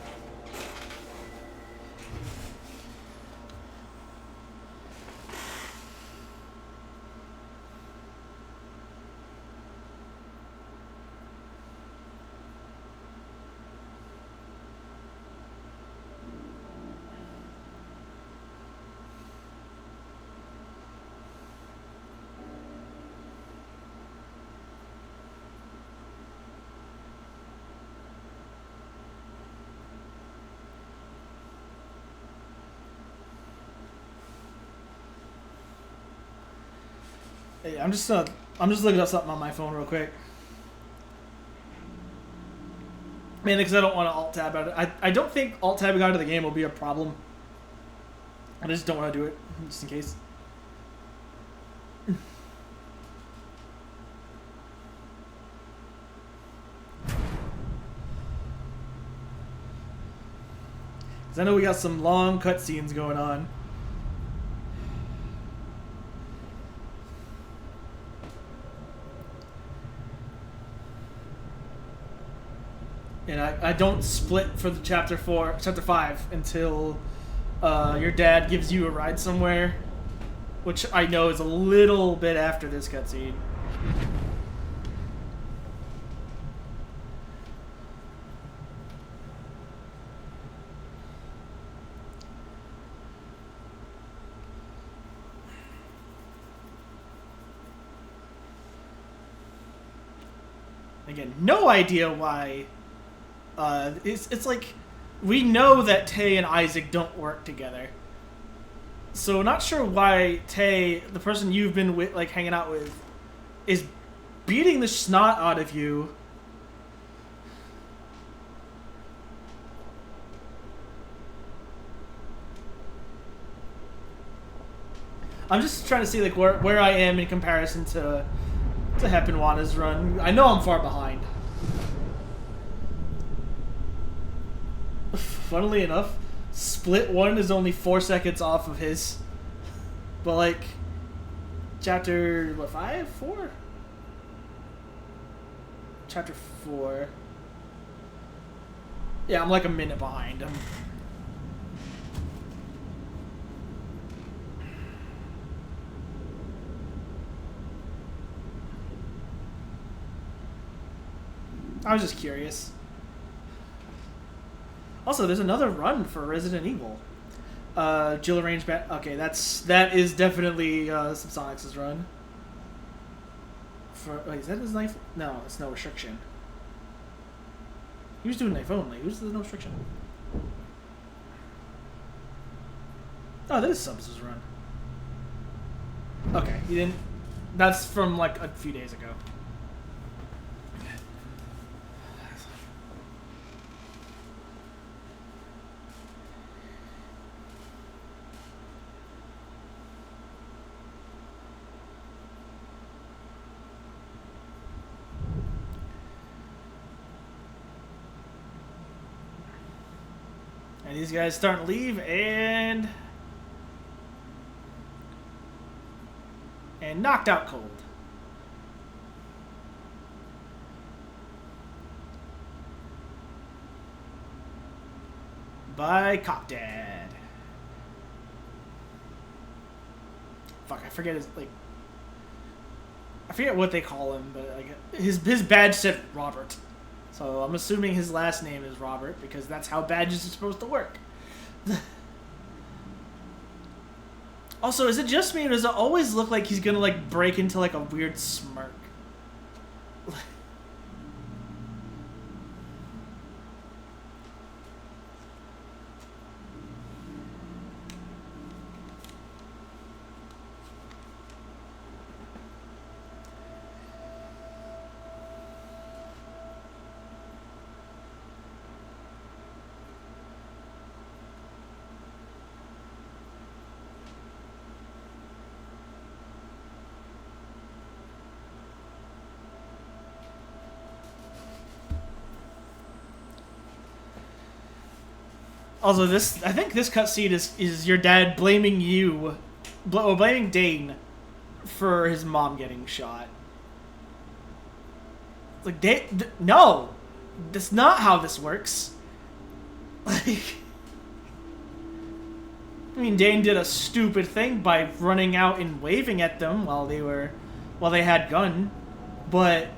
Hey, I'm just looking up something on my phone real quick. Mainly because I don't want to alt tab out it. I don't think alt tabbing out of the game will be a problem. I just don't want to do it, just in case. Because I know we got some long cutscenes going on. And I don't split for the chapter 5 until your dad gives you a ride somewhere, which I know is a little bit after this cutscene. Again, no idea why. It's like we know that Taye and Issac don't work together, so not sure why Taye, the person you've been with, like hanging out with, is beating the snot out of you. I'm just trying to see like where I am in comparison to Heppenwana's run. I know I'm far behind. Funnily enough, Split 1 is only 4 seconds off of his. But like, chapter, what, 5? 4? Chapter 4. Yeah, I'm like a minute behind him. I was just curious. Also, there's another run for Resident Evil. Jill Range Bat. Okay, that is definitely Subsonic's run. Wait, is that his knife? No, it's no restriction. He was doing knife only. Who's the no restriction? Oh, that is Subs' run. Okay, he didn't. That's from like a few days ago. And these guys starting to leave, and knocked out cold. By Cop Dad. Fuck, I forget his I forget what they call him, but like his badge said Robert. So I'm assuming his last name is Robert, because that's how badges are supposed to work. Also, is it just me, or does it always look like he's gonna like break into like a weird smirk? Also, I think this cutscene is your dad blaming you, or blaming Dane for his mom getting shot. It's like, no, that's not how this works. Like, I mean, Dane did a stupid thing by running out and waving at them while they had gun, but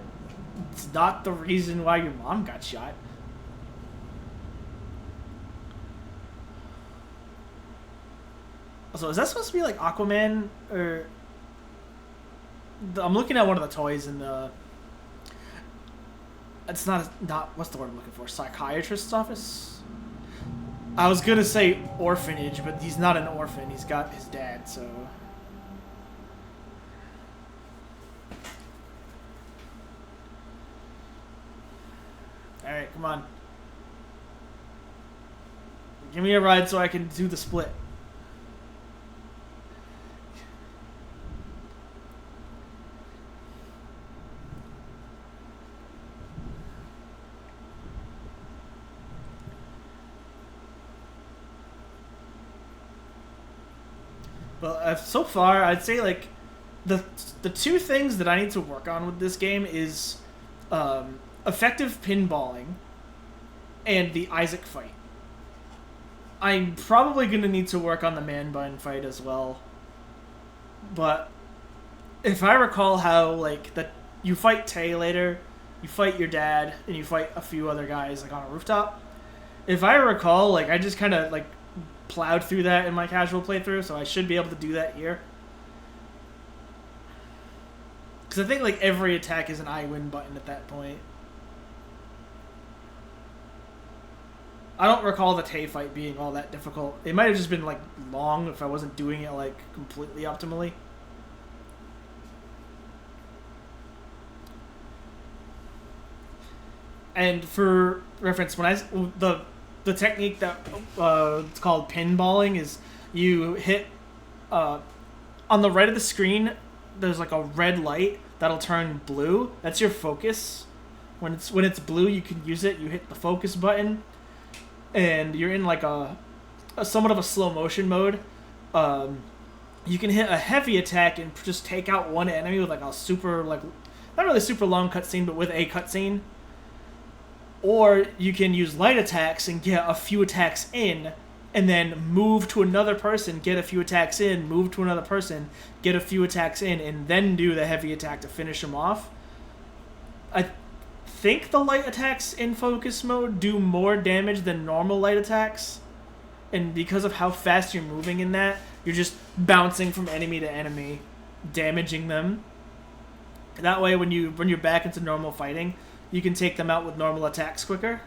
it's not the reason why your mom got shot. So is that supposed to be like Aquaman, or I'm looking at one of the toys in the. It's not what's the word I'm looking for? Psychiatrist's office. I was gonna say orphanage, but he's not an orphan. He's got his dad, so. All right, come on. Give me a ride so I can do the split. Well, so far, I'd say like the two things that I need to work on with this game is effective pinballing and the Issac fight. I'm probably gonna need to work on the man bun fight as well. But if I recall how like you fight Taye later, you fight your dad, and you fight a few other guys like on a rooftop. If I recall, like I just kind of like plowed through that in my casual playthrough, so I should be able to do that here. Because I think like every attack is an I win button at that point. I don't recall the Taye fight being all that difficult. It might have just been like long if I wasn't doing it like completely optimally. And for reference, when the technique that it's called pinballing is you hit on the right of the screen. There's like a red light that'll turn blue. That's your focus. When it's blue, you can use it. You hit the focus button, and you're in like a somewhat of a slow motion mode. You can hit a heavy attack and just take out one enemy with like a super like not really super long cutscene, but with a cutscene. Or you can use light attacks and get a few attacks in, and then move to another person, get a few attacks in, move to another person, get a few attacks in, and then do the heavy attack to finish them off. I think the light attacks in focus mode do more damage than normal light attacks. And because of how fast you're moving in that, you're just bouncing from enemy to enemy, damaging them. That way, when you're back into normal fighting, you can take them out with normal attacks quicker.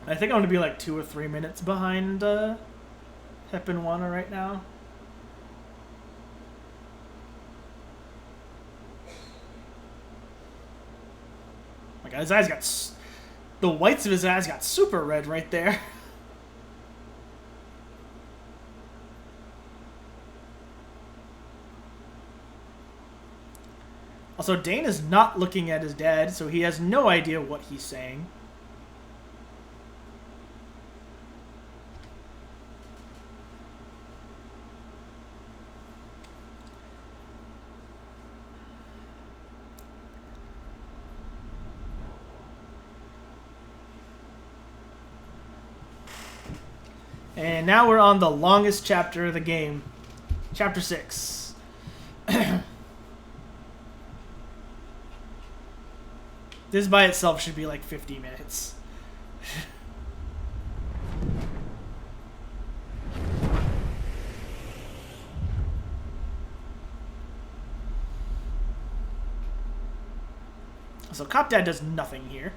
I think I'm going to be like 2 or 3 minutes behind Hep and Wana right now. My God, his eyes got... The whites of his eyes got super red right there. Also, Dane is not looking at his dad, so he has no idea what he's saying. And now we're on the longest chapter of the game. Chapter 6. This by itself should be like 50 minutes. So Cop Dad does nothing here.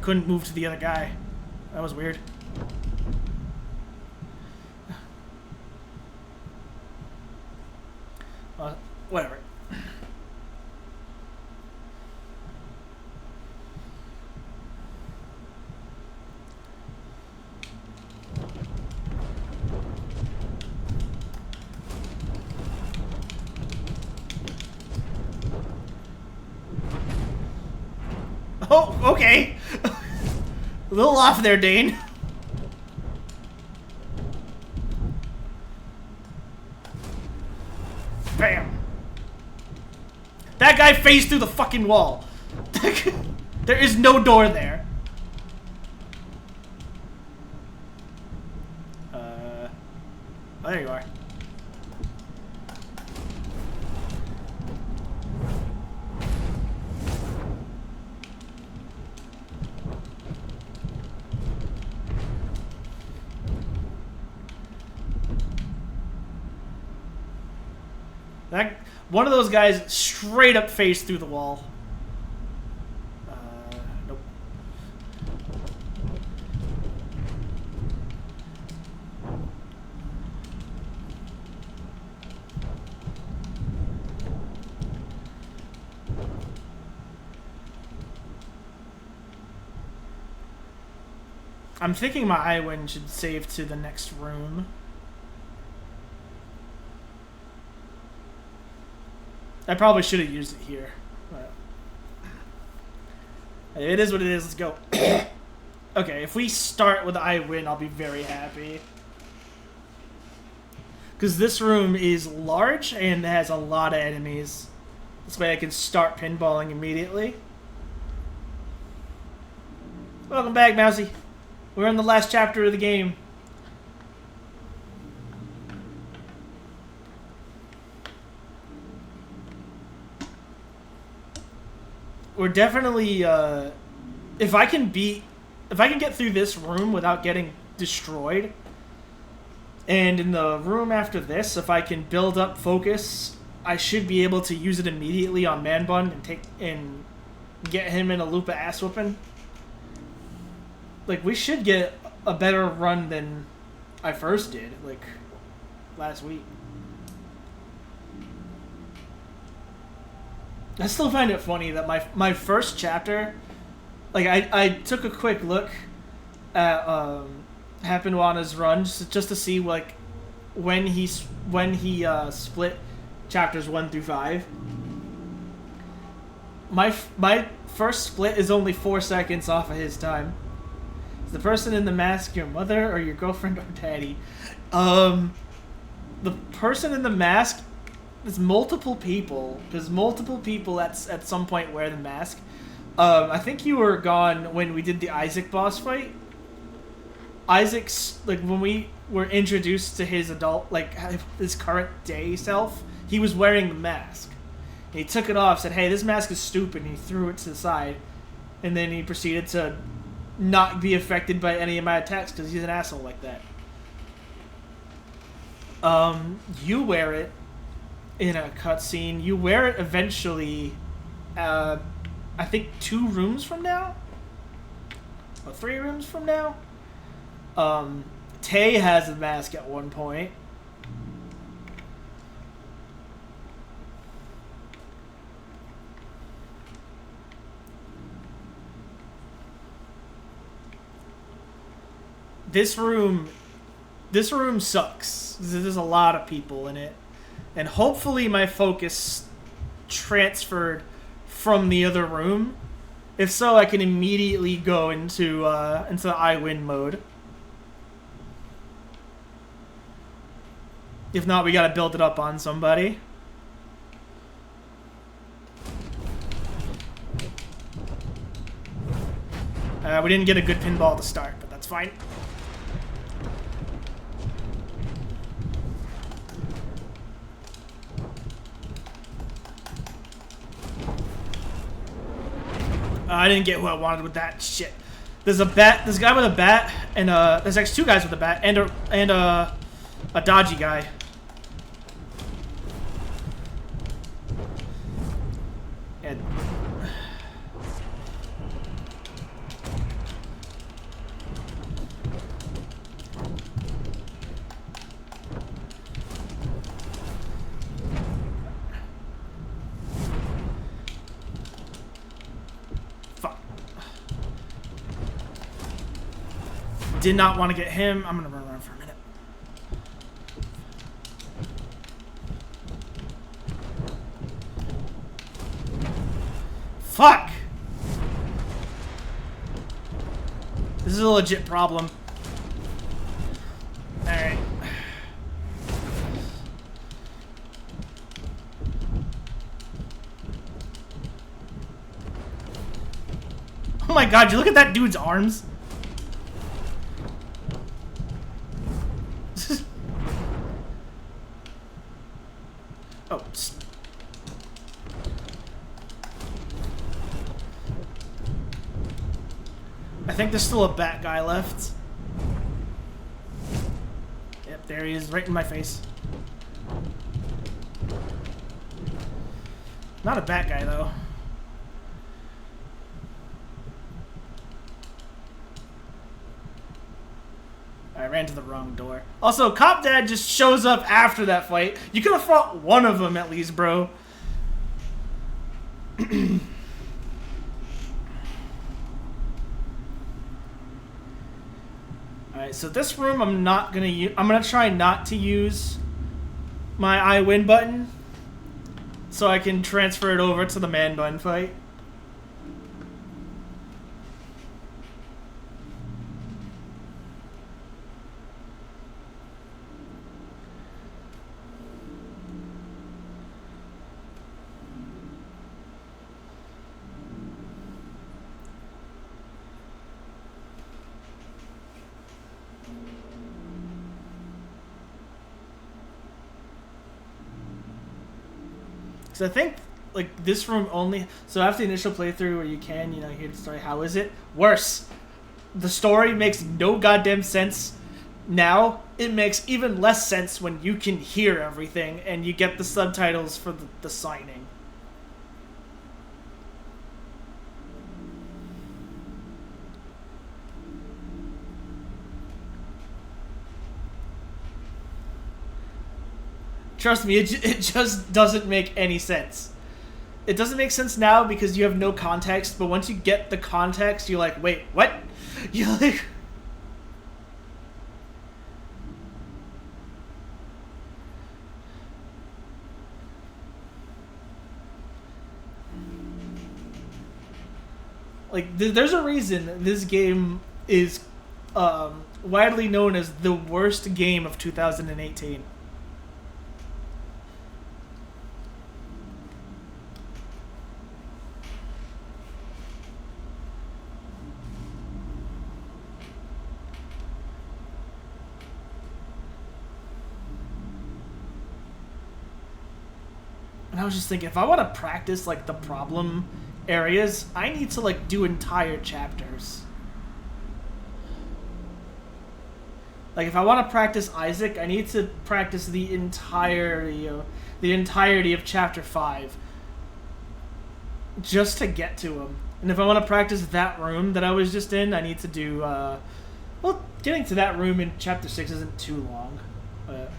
Couldn't move to the other guy. That was weird. Whatever. Oh, okay. A little off there, Dane. Bam. That guy phased through the fucking wall. There is no door there. Oh, there you are. That one of those guys straight up phased through the wall. Nope. I'm thinking my iWin should save to the next room. I probably should have used it here. But it is what it is. Let's go. Okay, if we start with iWin, I'll be very happy. Because this room is large and has a lot of enemies. This way I can start pinballing immediately. Welcome back, Mousy. We're in the last chapter of the game. We're definitely, if I can get through this room without getting destroyed, and in the room after this, if I can build up focus, I should be able to use it immediately on Man Bun and get him in a loop of ass whooping. Like, we should get a better run than I first did, like, last week. I still find it funny that my first chapter, like, I took a quick look at Hapenwana's run just to see, like, when he split chapters 1 through 5. My first split is only 4 seconds off of his time. Is the person in the mask your mother or your girlfriend or daddy? The person in the mask. There's multiple people. There's multiple people at some point wear the mask. I think you were gone when we did the Issac boss fight. Isaac's, like, when we were introduced to his adult, like, his current day self, he was wearing the mask. And he took it off, said, hey, this mask is stupid, and he threw it to the side. And then he proceeded to not be affected by any of my attacks because he's an asshole like that. You wear it in a cutscene. You wear it eventually, I think 2 rooms from now? Or 3 rooms from now? Taye has a mask at one point. This room sucks. There's a lot of people in it. And hopefully my focus transferred from the other room. If so, I can immediately go into the iWin mode. If not, we gotta build it up on somebody. We didn't get a good pinball to start, but that's fine. I didn't get who I wanted with that shit. There's a bat. There's a guy with a bat, and there's actually 2 guys with a bat, and a dodgy guy. And did not want to get him. I'm gonna run around for a minute. Fuck! This is a legit problem. Alright. Oh my god, you look at that dude's arms. Oh. I think there's still a bat guy left. Yep, there he is, right in my face. Not a bat guy, though. I ran to the wrong door. Also, Cop Dad just shows up after that fight. You could have fought one of them at least, bro. Alright, so this room I'm not gonna use. I'm gonna try not to use my I win button so I can transfer it over to the man bun fight. Because I think, like, this room only... So after the initial playthrough where you can, you know, hear the story, how is it? Worse. The story makes no goddamn sense. Now, it makes even less sense when you can hear everything and you get the subtitles for the signing. Trust me, it just doesn't make any sense. It doesn't make sense now because you have no context, but once you get the context, you're like, wait, what? You're like... Like, there's a reason this game is widely known as the worst game of 2018. And I was just thinking, if I want to practice, like, the problem areas, I need to, like, do entire chapters. Like, if I want to practice Issac, I need to practice the entirety of Chapter 5. Just to get to him. And if I want to practice that room that I was just in, I need to do, well, getting to that room in Chapter 6 isn't too long, but...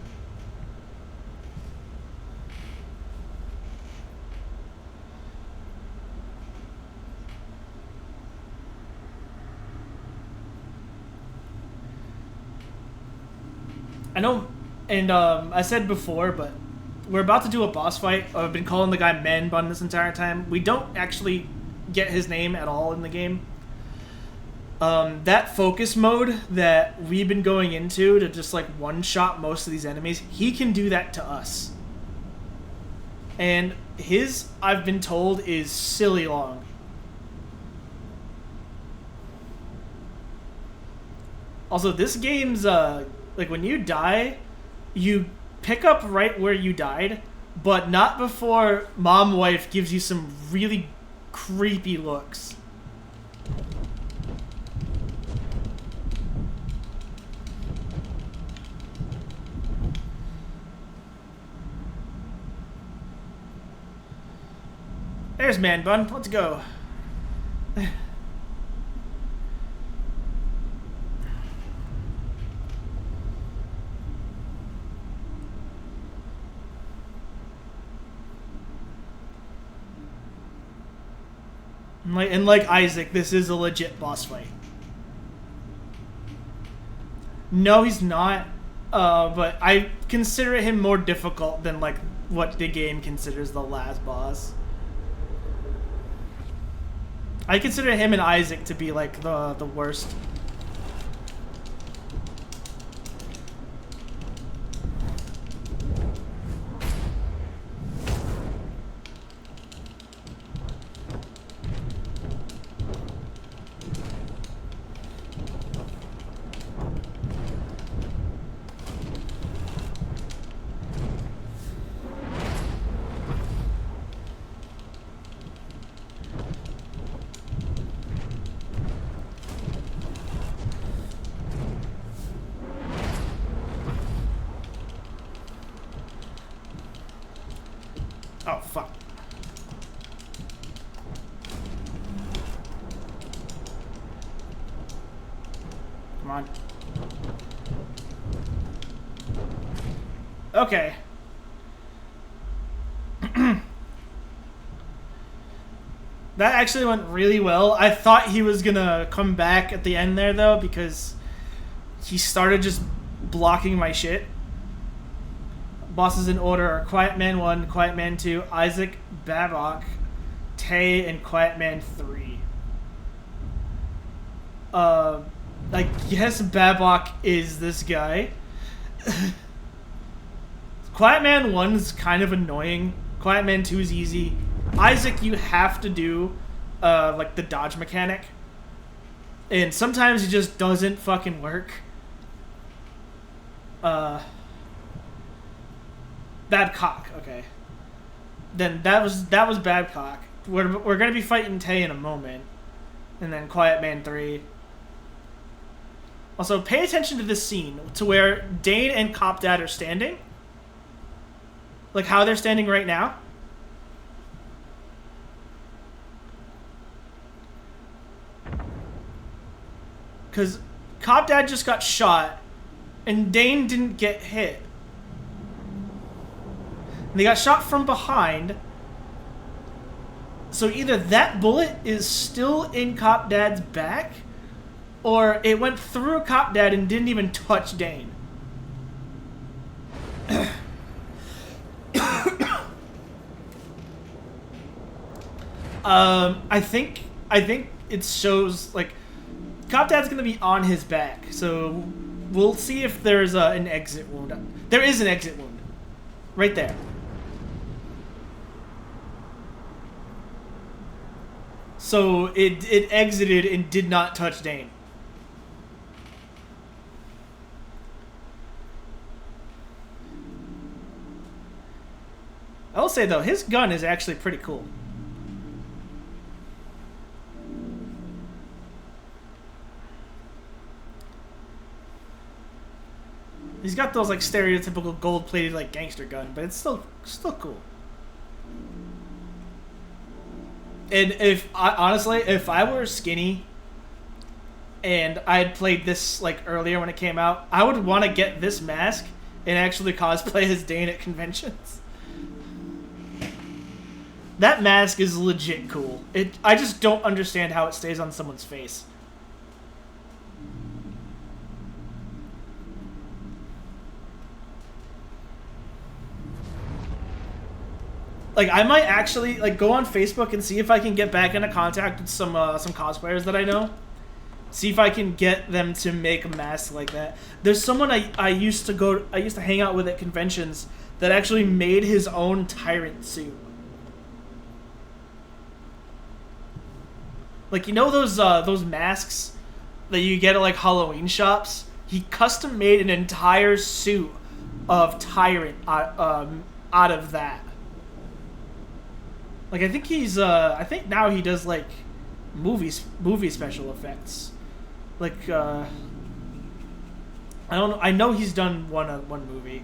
I know, and I said before, but we're about to do a boss fight. I've been calling the guy Man Bun this entire time. We don't actually get his name at all in the game. That focus mode that we've been going into to just like one-shot most of these enemies, he can do that to us. And his, I've been told, is silly long. Also, this game's, like, when you die, you pick up right where you died, but not before Mom Wife gives you some really creepy looks. There's Man Bun. Let's go. And like Issac, this is a legit boss fight. No, he's not. But I consider him more difficult than like what the game considers the last boss. I consider him and Issac to be like the worst. Oh, fuck. Come on. Okay. That actually went really well. I thought he was gonna come back at the end there, though, because he started just blocking my shit. Bosses in order are Quiet Man 1, Quiet Man 2, Issac, Babok, Taye, and Quiet Man 3. I guess Babok is this guy. Quiet Man 1 is kind of annoying. Quiet Man 2 is easy. Issac, you have to do, like, the dodge mechanic. And sometimes it just doesn't fucking work. Babcock, okay. Then that was Babcock. We're gonna be fighting Taye in a moment. And then Quiet Man 3. Also, pay attention to this scene, to where Dane and Cop Dad are standing. Like how they're standing right now. Because Cop Dad just got shot, and Dane didn't get hit. And they got shot from behind. So either that bullet is still in Cop Dad's back, or it went through Cop Dad and didn't even touch Dane. I think it shows, like, Cop Dad's gonna be on his back, so we'll see if there's an exit wound. There is an exit wound. Right there. So it exited and did not touch Dane. I will say, though, his gun is actually pretty cool. He's got those, like, stereotypical gold-plated, like, gangster gun, but it's still cool. And honestly, if I were skinny and I had played this, like, earlier when it came out, I would want to get this mask and actually cosplay as Dane at conventions. That mask is legit cool. I just don't understand how it stays on someone's face. Like, I might actually, like, go on Facebook and see if I can get back into contact with some cosplayers that I know. See if I can get them to make a mask like that. There's someone I used to hang out with at conventions that actually made his own Tyrant suit. Like, you know those masks that you get at, like, Halloween shops? He custom made an entire suit of Tyrant out of that. Like, I think he's I think now he does, like, movie special effects. Like, I don't know. I know he's done one movie,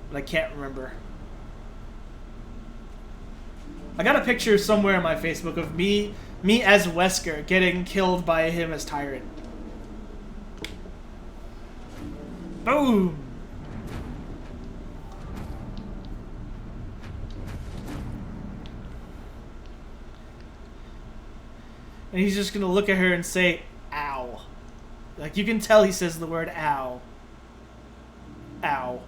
but I can't remember. I got a picture somewhere on my Facebook of me as Wesker getting killed by him as Tyrant. Boom! And he's just gonna look at her and say, ow. Like, you can tell he says the word ow. Ow.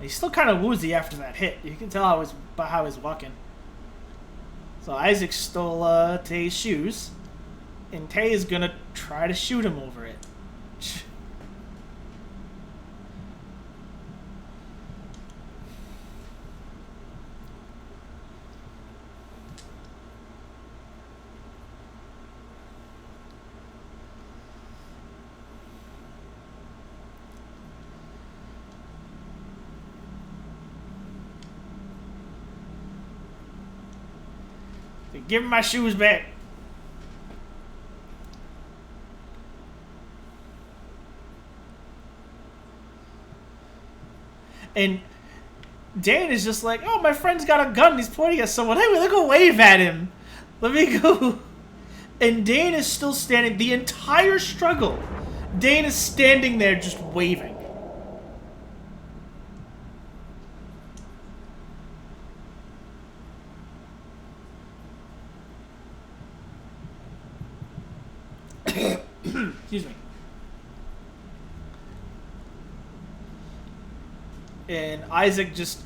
He's still kind of woozy after that hit. You can tell how he's walking. So Issac stole Taye's shoes. And Taye is gonna try to shoot him over it. Give me my shoes back. And Dan is just like, oh, my friend's got a gun. He's pointing at someone. Hey, let go wave at him. Let me go. And Dan is still standing. The entire struggle, Dan is standing there just waving. Excuse me. And Isaac just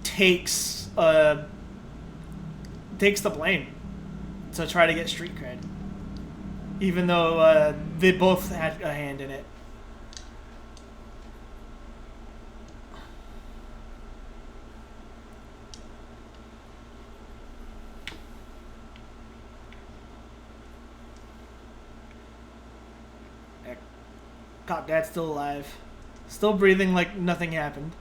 takes the blame to try to get street cred, even though they both had a hand in it. Cop Dad's still alive, still breathing like nothing happened.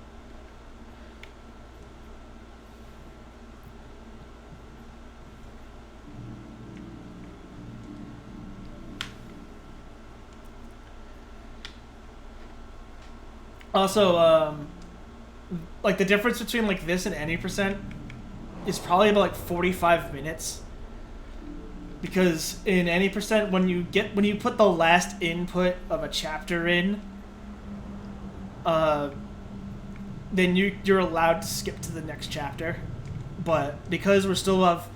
Also, like the difference between like this and any percent is probably about like 45 minutes. Because in any percent, when you put the last input of a chapter in, then you're allowed to skip to the next chapter. But because we still have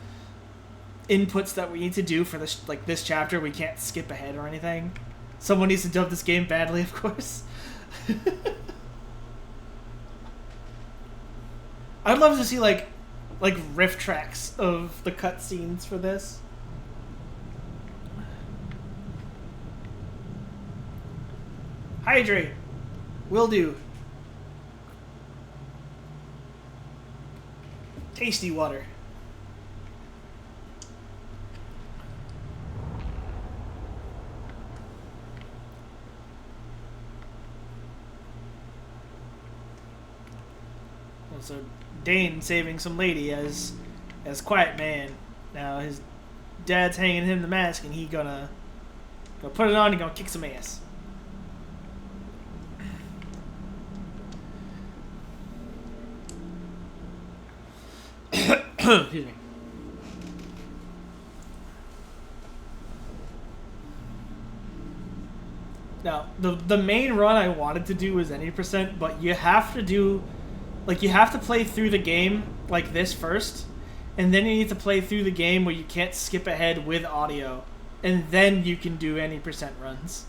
inputs that we need to do for this chapter, we can't skip ahead or anything. Someone needs to dub this game badly, of course. I'd love to see like riff tracks of the cutscenes for this. Hydrate. Will do. Tasty water. So Dane saving some lady as quiet man. Now his dad's hanging him the mask, and he gonna go put it on and gonna kick some ass. Excuse me. Now the main run I wanted to do was any percent, but you have to do. Like, you have to play through the game like this first, and then you need to play through the game where you can't skip ahead with audio, and then you can do any percent runs.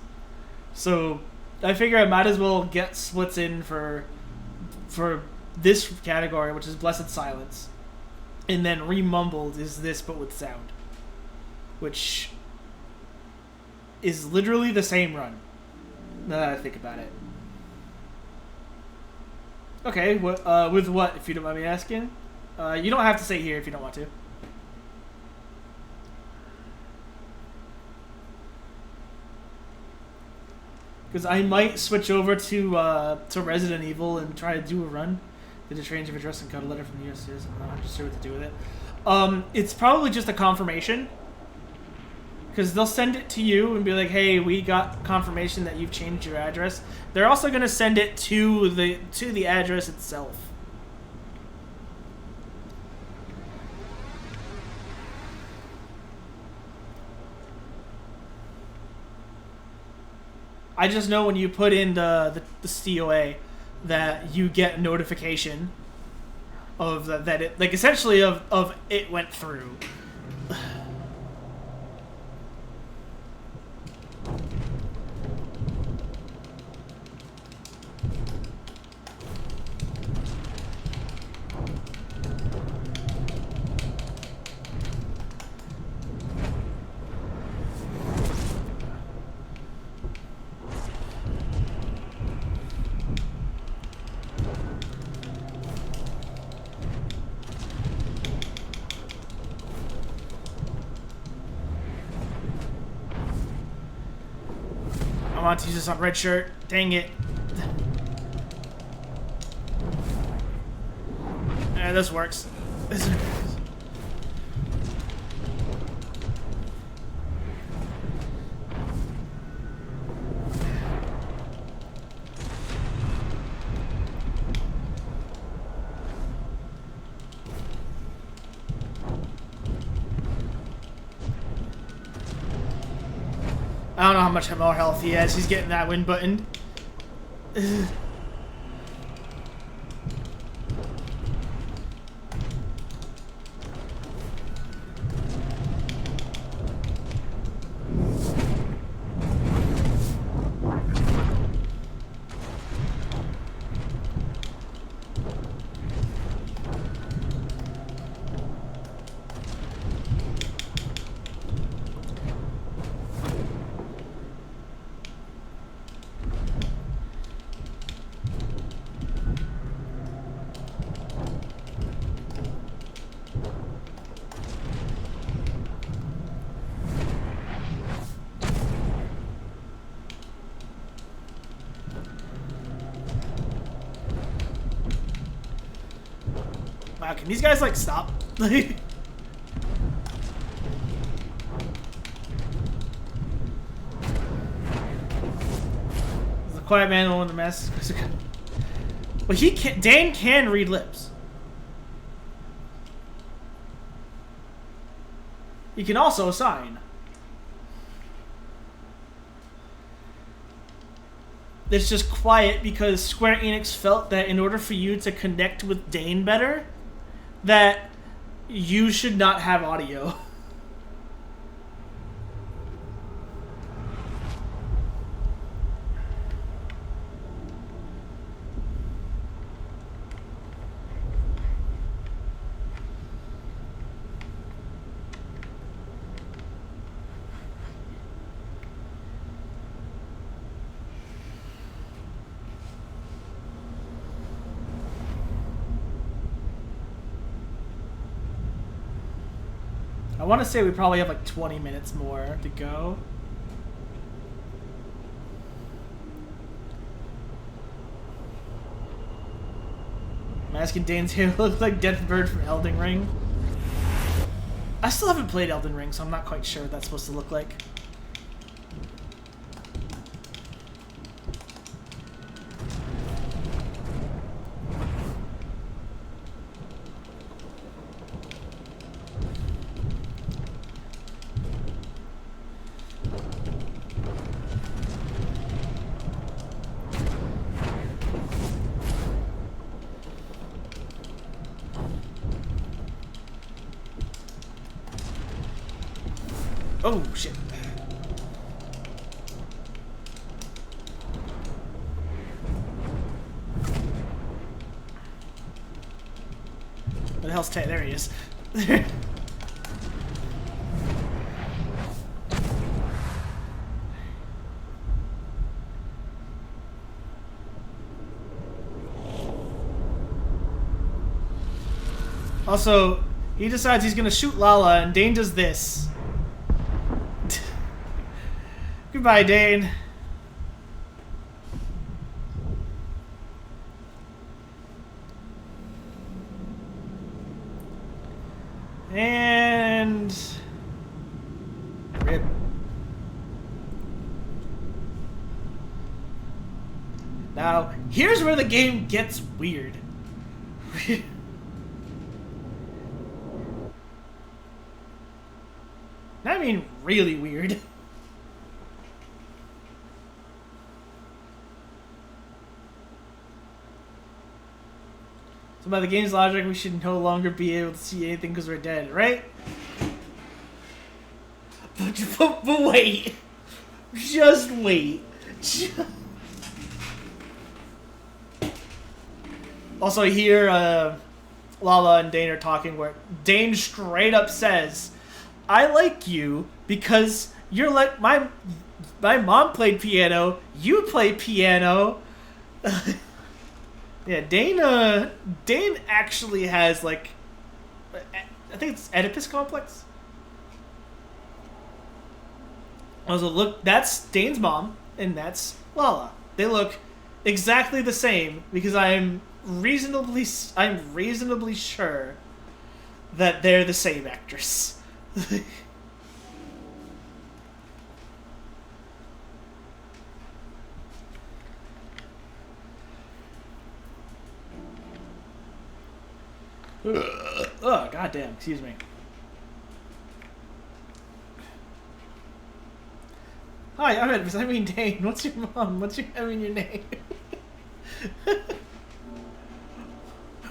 So, I figure I might as well get splits in for this category, which is Blessed Silence, and then Remumbled is this, but with sound, which is literally the same run, now that I think about it. Okay, with what, if you don't mind me asking? You don't have to say here if you don't want to. Because I might switch over to Resident Evil and try to do a run. Did a change of address and got a letter from the U.S. I'm not sure what to do with it. It's probably just a confirmation. Because they'll send it to you and be like, hey, we got confirmation that you've changed your address. They're also going to send it to the address itself. I just know when you put in the COA that you get notification of that it, like, essentially of it went through. I want to use this on red shirt. Dang it. This works. I don't know how much more health he has. He's getting that win button. Wow, can these guys like stop? The quiet man in the mess. But he can. Dane can read lips. He can also sign. It's just quiet because Square Enix felt that in order for you to connect with Dane better, that you should not have audio. I want to say we probably have like 20 minutes more to go. I'm asking Dane's hair looks like Deathbird from Elden Ring. I still haven't played Elden Ring, so I'm not quite sure what that's supposed to look like. Oh, shit. Where the hell's Taye? There he is. Also, he decides he's gonna shoot Lala, and Dane does this. Goodbye, Dane. And... rip. Now, here's where the game gets weird. I mean, really weird. So by the game's logic, we should no longer be able to see anything because we're dead, right? But wait. Just wait. Also here, Lala and Dane are talking where Dane straight up says, I like you because you're like my mom played piano, you play piano. Yeah, Dane actually has like, I think it's Oedipus complex. Also, look, that's Dane's mom and that's Lala. They look exactly the same because I'm reasonably sure that they're the same actress. Oh, goddamn, excuse me. Hi, I'm Edvis. I mean Dane. What's your mom? I mean your name?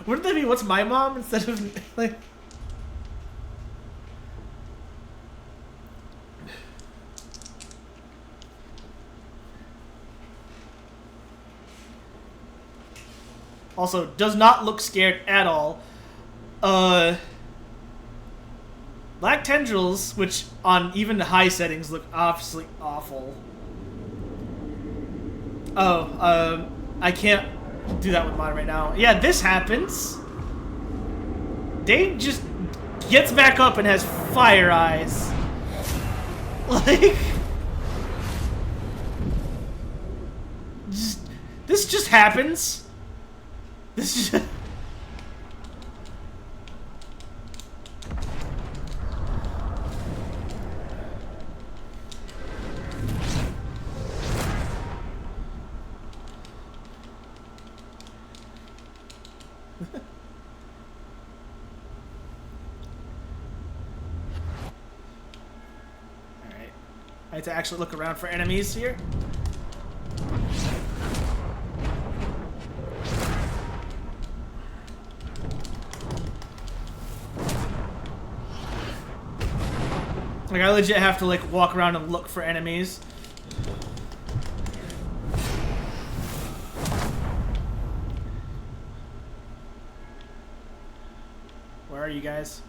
Wouldn't that be what's my mom instead of like? Also, does not look scared at all. Black tendrils, which on even the high settings look obviously awful. Oh, I can't do that with mine right now. Yeah, this happens. Dane just gets back up and has fire eyes. Like, this just happens. This just... Alright. I have to actually look around for enemies here. Like, I legit have to, like, walk around and look for enemies. Where are you guys?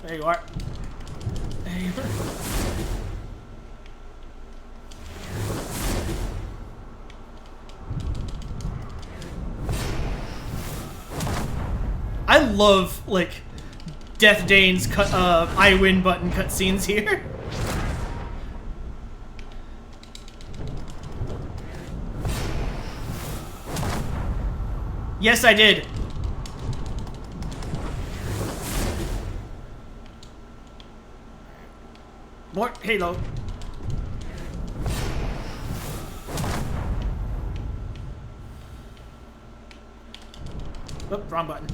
There you are. There you are. I love, like, Death Dane's I win button cutscenes here. Yes, I did. More Halo. Oh, wrong button.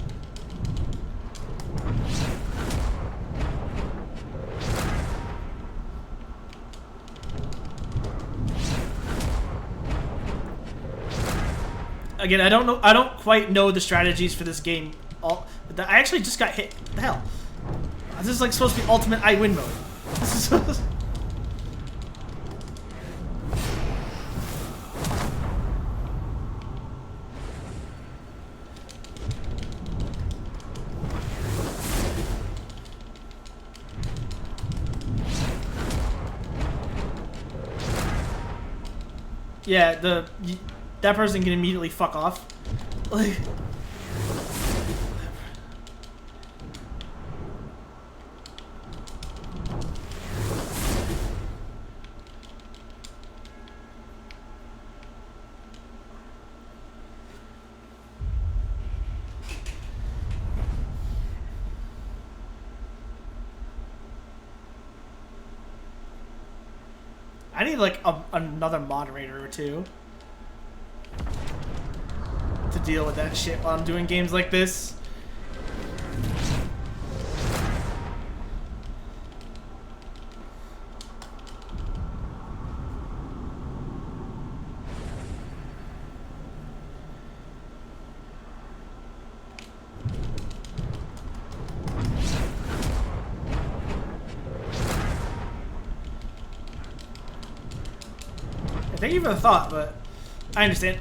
Again, I don't quite know the strategies for this game. I actually just got hit. What the hell? This is like supposed to be ultimate I win mode. This is yeah, that person can immediately fuck off. Like, I need like another moderator or two to deal with that shit while I'm doing games like this. Thank you for the thought, but I understand.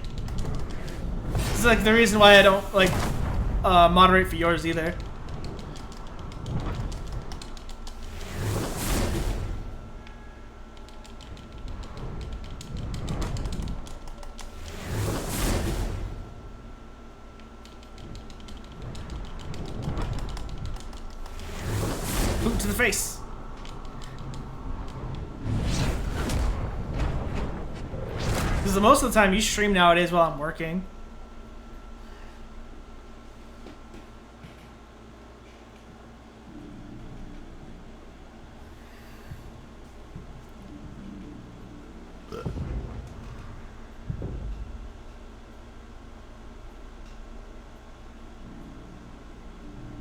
This is like the reason why I don't like moderate for yours either. Boot to the face. Because most of the time you stream nowadays while I'm working.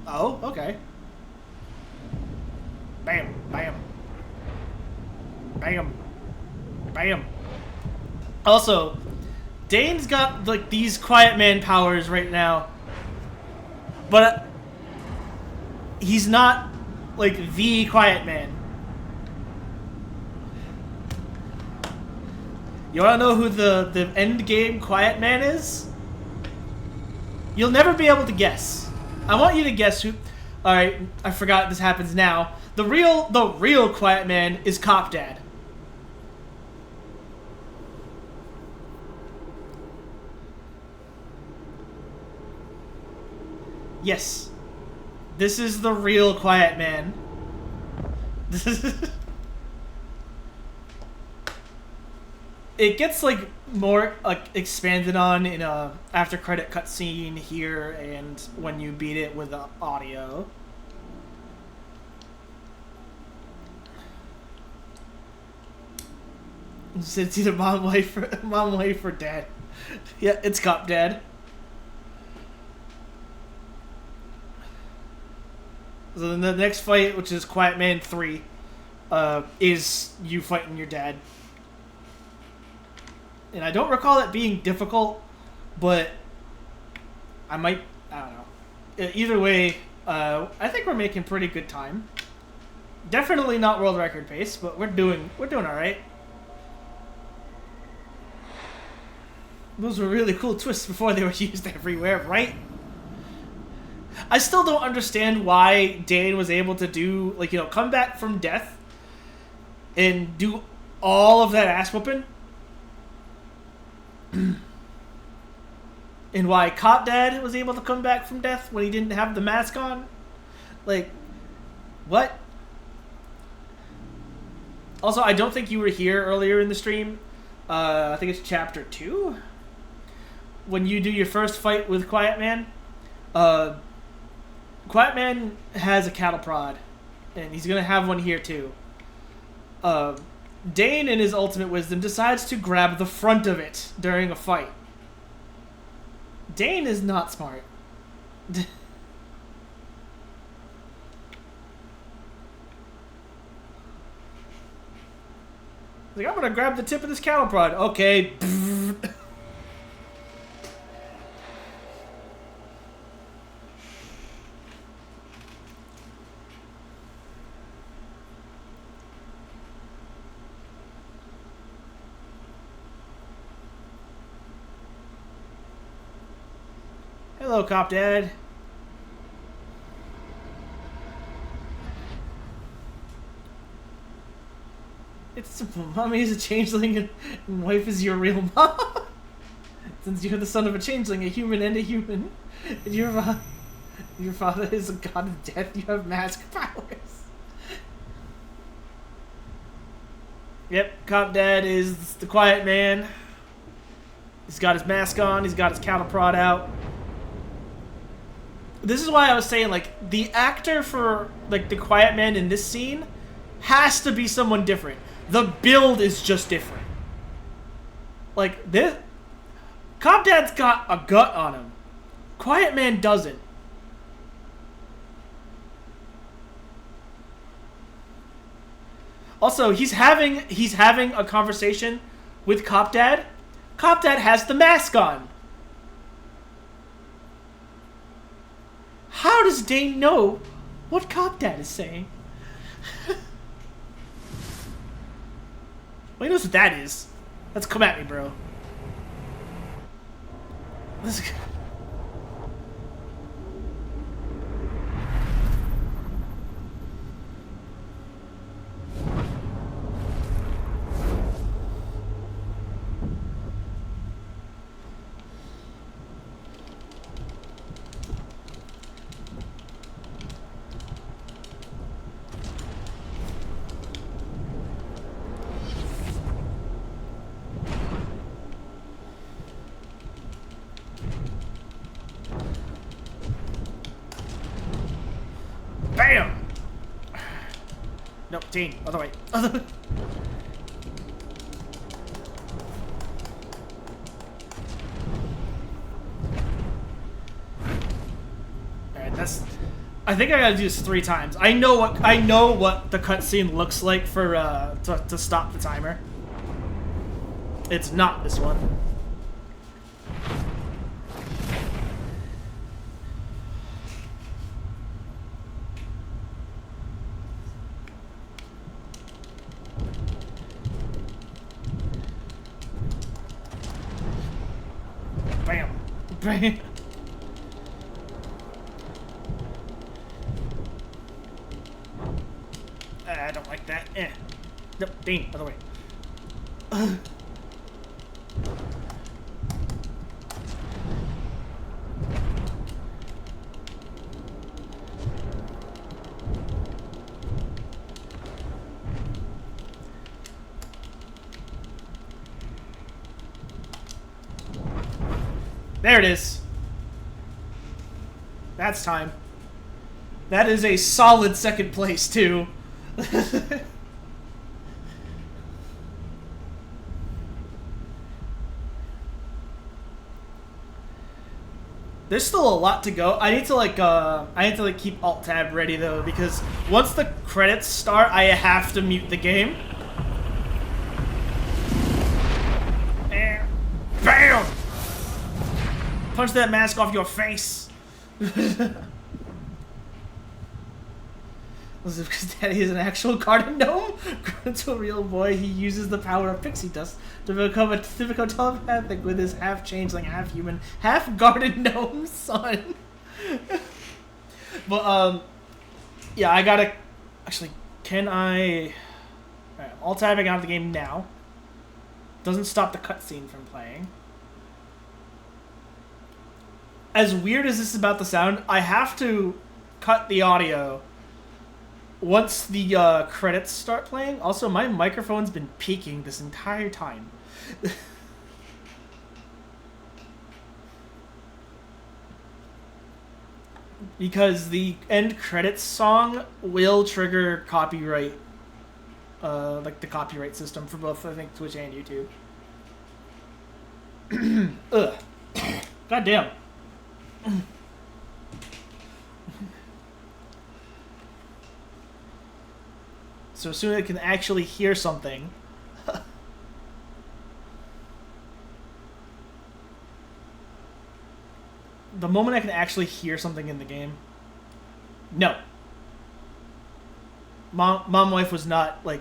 Oh, okay. Bam, bam. Bam. Bam. Also, Dane's got like these quiet man powers right now, but he's not like the quiet man. You wanna know who the end game quiet man is? You'll never be able to guess. I want you to guess who. All right, I forgot this happens now. The real quiet man is Cop Dad. Yes. This is the real quiet man. It gets like more like expanded on in a after credit cutscene here and when you beat it with the audio. It's either mom wife or dad. Yeah, it's Cop Dad. So then the next fight, which is Quiet Man 3, is you fighting your dad. And I don't recall it being difficult, but I don't know. Either way, I think we're making pretty good time. Definitely not world record pace, but we're doing all right. Those were really cool twists before they were used everywhere, right? I still don't understand why Dane was able to do, like, come back from death and do all of that ass whooping. And why Cop Dad was able to come back from death when he didn't have the mask on. Like, what? Also, I don't think you were here earlier in the stream. I think it's chapter 2. When you do your first fight with Quiet Man. Quiet Man has a cattle prod, and he's gonna have one here too. Dane, in his ultimate wisdom, decides to grab the front of it during a fight. Dane is not smart. Like, I'm gonna grab the tip of this cattle prod. Okay. Hello, Cop Dad. It's simple. Mommy is a changeling and wife is your real mom. Since you're the son of a changeling, a human and a human, and your father is a god of death, you have mask powers. Yep, Cop Dad is the quiet man. He's got his mask on, he's got his cattle prod out. This is why I was saying, like, the actor for, like, the quiet man in this scene has to be someone different. The build is just different. Like, this... Cop Dad's got a gut on him. Quiet Man doesn't. Also, he's having a conversation with Cop Dad. Cop Dad has the mask on. How does Dane know what Cop Dad is saying? Well, he knows what that is. Let's come at me, bro. Let's go. Bam! No, Dean, other way. Other way. Alright, that's... I think I gotta do this 3 times. I know what the cutscene looks like for to stop the timer. It's not this one. Bam. Bam. I don't like that. Nope, dang, other way. There it is. That's time. That is a solid 2nd place, too. There's still a lot to go. I need to keep Alt Tab ready though, because once the credits start, I have to mute the game. And bam! Punch that mask off your face. Was it because Daddy is an actual garden gnome? Grown to a real boy, he uses the power of pixie dust to become a typical telepathic with his half-changeling, half-human, half-garden gnome son. But, yeah, I gotta... Actually, can I... Alright, I'm alt-tabbing out of the game now. Doesn't stop the cutscene from playing. As weird as this is about the sound, I have to cut the audio once the credits start playing. Also, my microphone's been peaking this entire time. Because the end credits song will trigger copyright, like the copyright system for both, I think, Twitch and YouTube. Ugh. God damn. So as soon as I can actually hear something. The moment I can actually hear something in the game. No. Mom wife was not, like...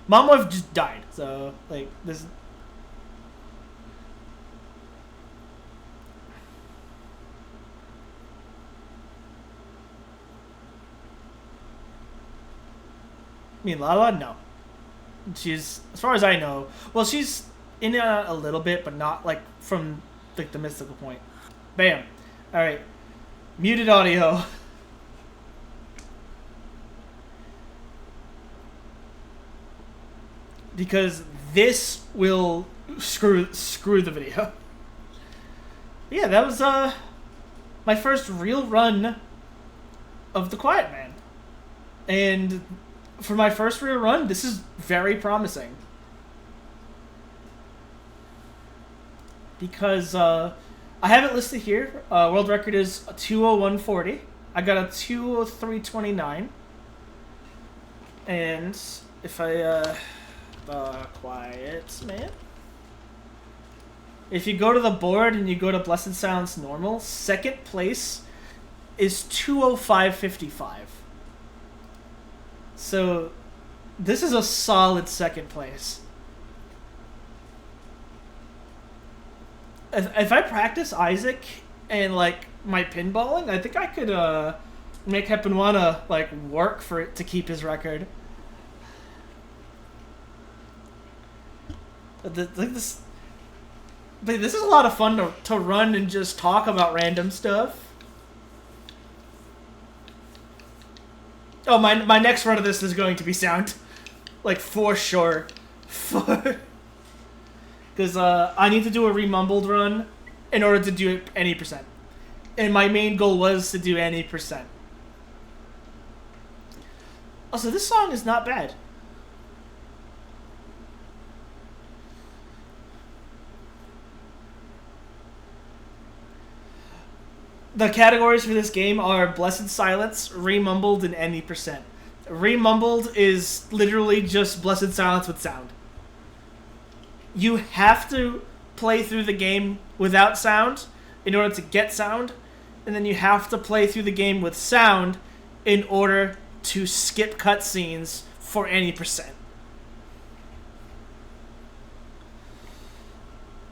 Mom wife just died, so, like, this... I mean, Lala? No. She's, as far as I know, well, she's in it a little bit, but not, like, from, like, the mystical point. Bam. Alright. Muted audio. Because this will screw the video. Yeah, that was, my first real run of The Quiet Man. And... for my first real run, this is very promising. Because, I have it listed here. World record is 2:01:40. I got a 2:03:29. And if I, Quiet Man. If you go to the board and you go to Blessed Silence Normal, 2nd place is 2:05:55. So, this is a solid 2nd place. If I practice Isaac and, like, my pinballing, I think I could, make Heppen wanna, like, work for it to keep his record. This is a lot of fun to run and just talk about random stuff. Oh, my next run of this is going to be sound. Like, for sure. Because, I need to do a remumbled run in order to do any percent. And my main goal was to do any percent. Also, this song is not bad. The categories for this game are Blessed Silence, Remumbled, and Any Percent. Remumbled is literally just Blessed Silence with sound. You have to play through the game without sound in order to get sound, and then you have to play through the game with sound in order to skip cutscenes for any percent.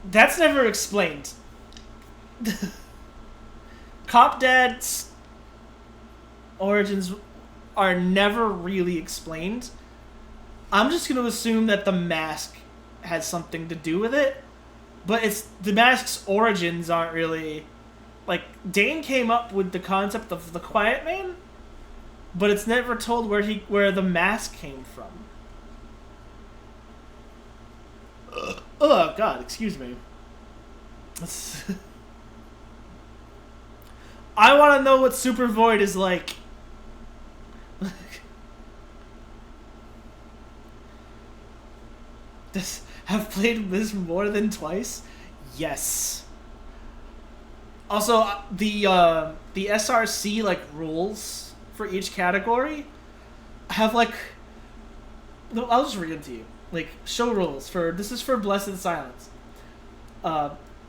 That's never explained. Cop Dad's origins are never really explained. I'm just going to assume that the mask has something to do with it, but it's the mask's origins aren't really... Like, Dane came up with the concept of the Quiet Man, but it's never told where the mask came from. Oh, God, excuse me. I want to know what Super Void is like. Have played this more than twice? Yes. Also, the SRC like rules for each category have like... No, I'll just read them to you. Like, show rules for... This is for Blessed Silence.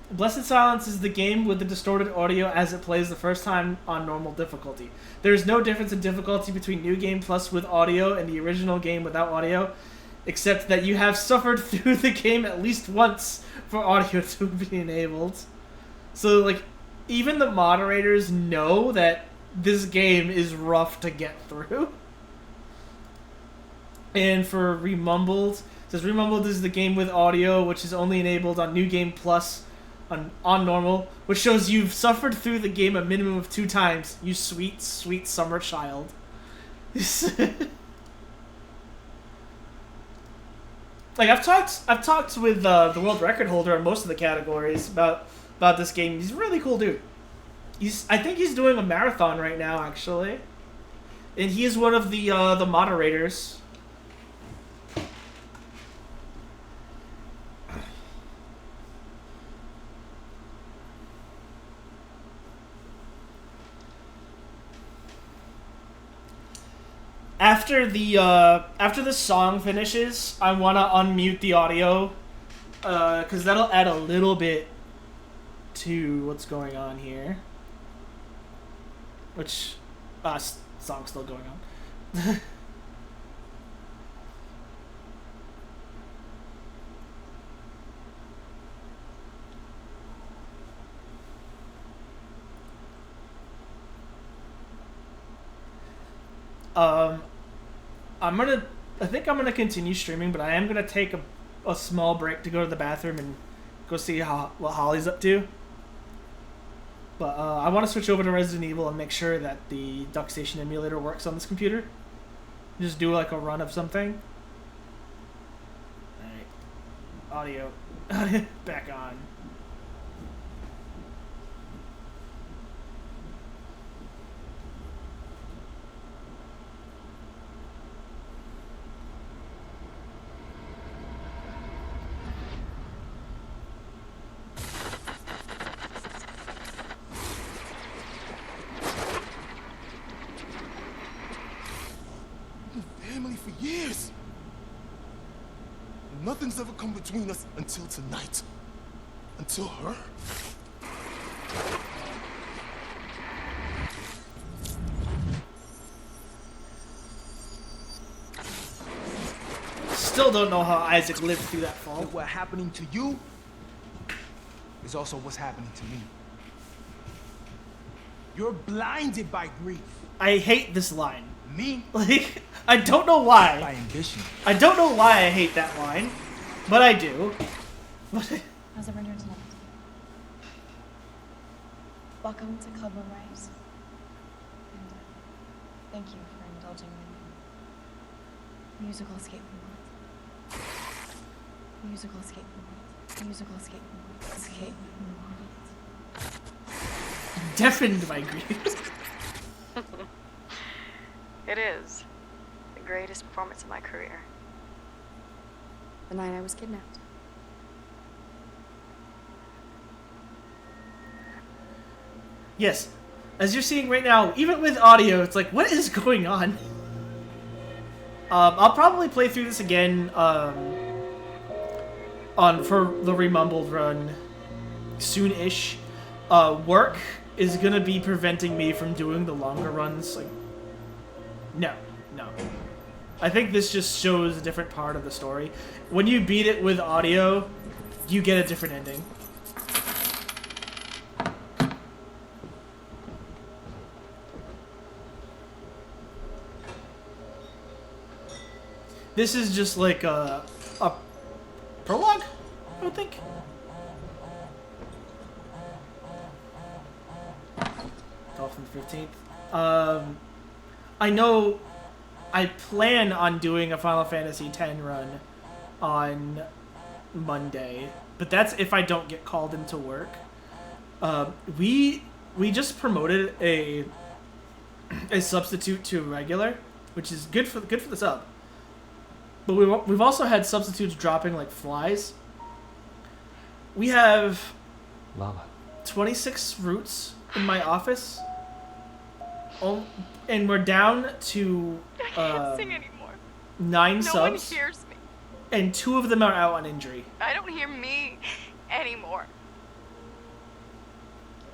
Blessed Silence is the game with the distorted audio as it plays the first time on normal difficulty. There is no difference in difficulty between New Game Plus with audio and the original game without audio, except that you have suffered through the game at least once for audio to be enabled. So, like, even the moderators know that this game is rough to get through. And for Remumbled, it says Remumbled is the game with audio, which is only enabled on New Game Plus on normal, which shows you've suffered through the game a minimum of 2 times. You sweet, sweet summer child. Like, I've talked with the world record holder on most of the categories about this game. He's a really cool dude. I think he's doing a marathon right now, actually, and he is one of the moderators. After the song finishes, I want to unmute the audio, because that'll add a little bit to what's going on here. Which, song's still going on. I think I'm gonna continue streaming, but I am gonna take a small break to go to the bathroom and go see what Holly's up to. But I want to switch over to Resident Evil and make sure that the Duck Station emulator works on this computer. Just do like a run of something. Alright. Audio. Back on. For years. Nothing's ever come between us until tonight. Until her. Still don't know how Isaac lived through that fall. And what happening to you is also what's happening to me. You're blinded by grief. I hate this line. Me? Like, I don't know why. By ambition. I don't know why I hate that line, but I do. How's everyone doing tonight? Welcome to Club Moonrise. And thank you for indulging me. Musical escape from world. Musical escape from world. Musical escape from world. Escape from world. Deafened by grief. It is the greatest performance of my career. The night I was kidnapped. Yes, As you're seeing right now, even with audio, it's like, what is going on? I'll probably play through this again for the remumbled run soon-ish. Work is gonna be preventing me from doing the longer runs. Like, no. I think this just shows a different part of the story. When you beat it with audio, you get a different ending. This is just like a prologue, I would think. 12th and 15th. I know I plan on doing a Final Fantasy X run on Monday, but that's if I don't get called into work. We just promoted a substitute to regular, which is good for the sub. But we've also had substitutes dropping like flies. We have Lala. 26 routes in my office. And we're down to I can't sing anymore. 9 subs. No one hears me. And 2 of them are out on injury. I don't hear me anymore.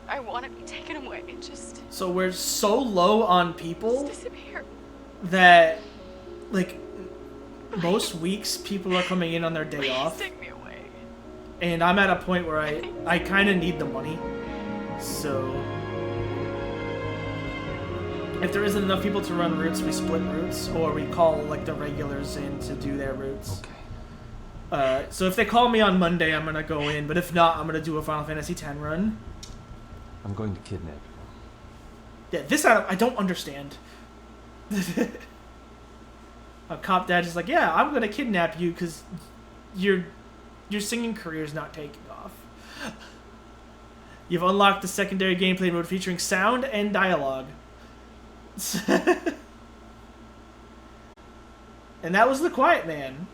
I want to be taken away and just So we're so low on people disappear. that, like, most weeks people are coming in on their day Please off. take me away. And I'm at a point where I kind of need the money. So if there isn't enough people to run routes, we split routes, or we call like the regulars in to do their routes. Okay. So if they call me on Monday, I'm gonna go in. But if not, I'm gonna do a Final Fantasy X run. I'm going to kidnap you. Yeah, this I don't understand. A cop dad is like, yeah, I'm gonna kidnap you because your singing career is not taking off. You've unlocked the secondary gameplay mode featuring sound and dialogue. And that was The Quiet Man.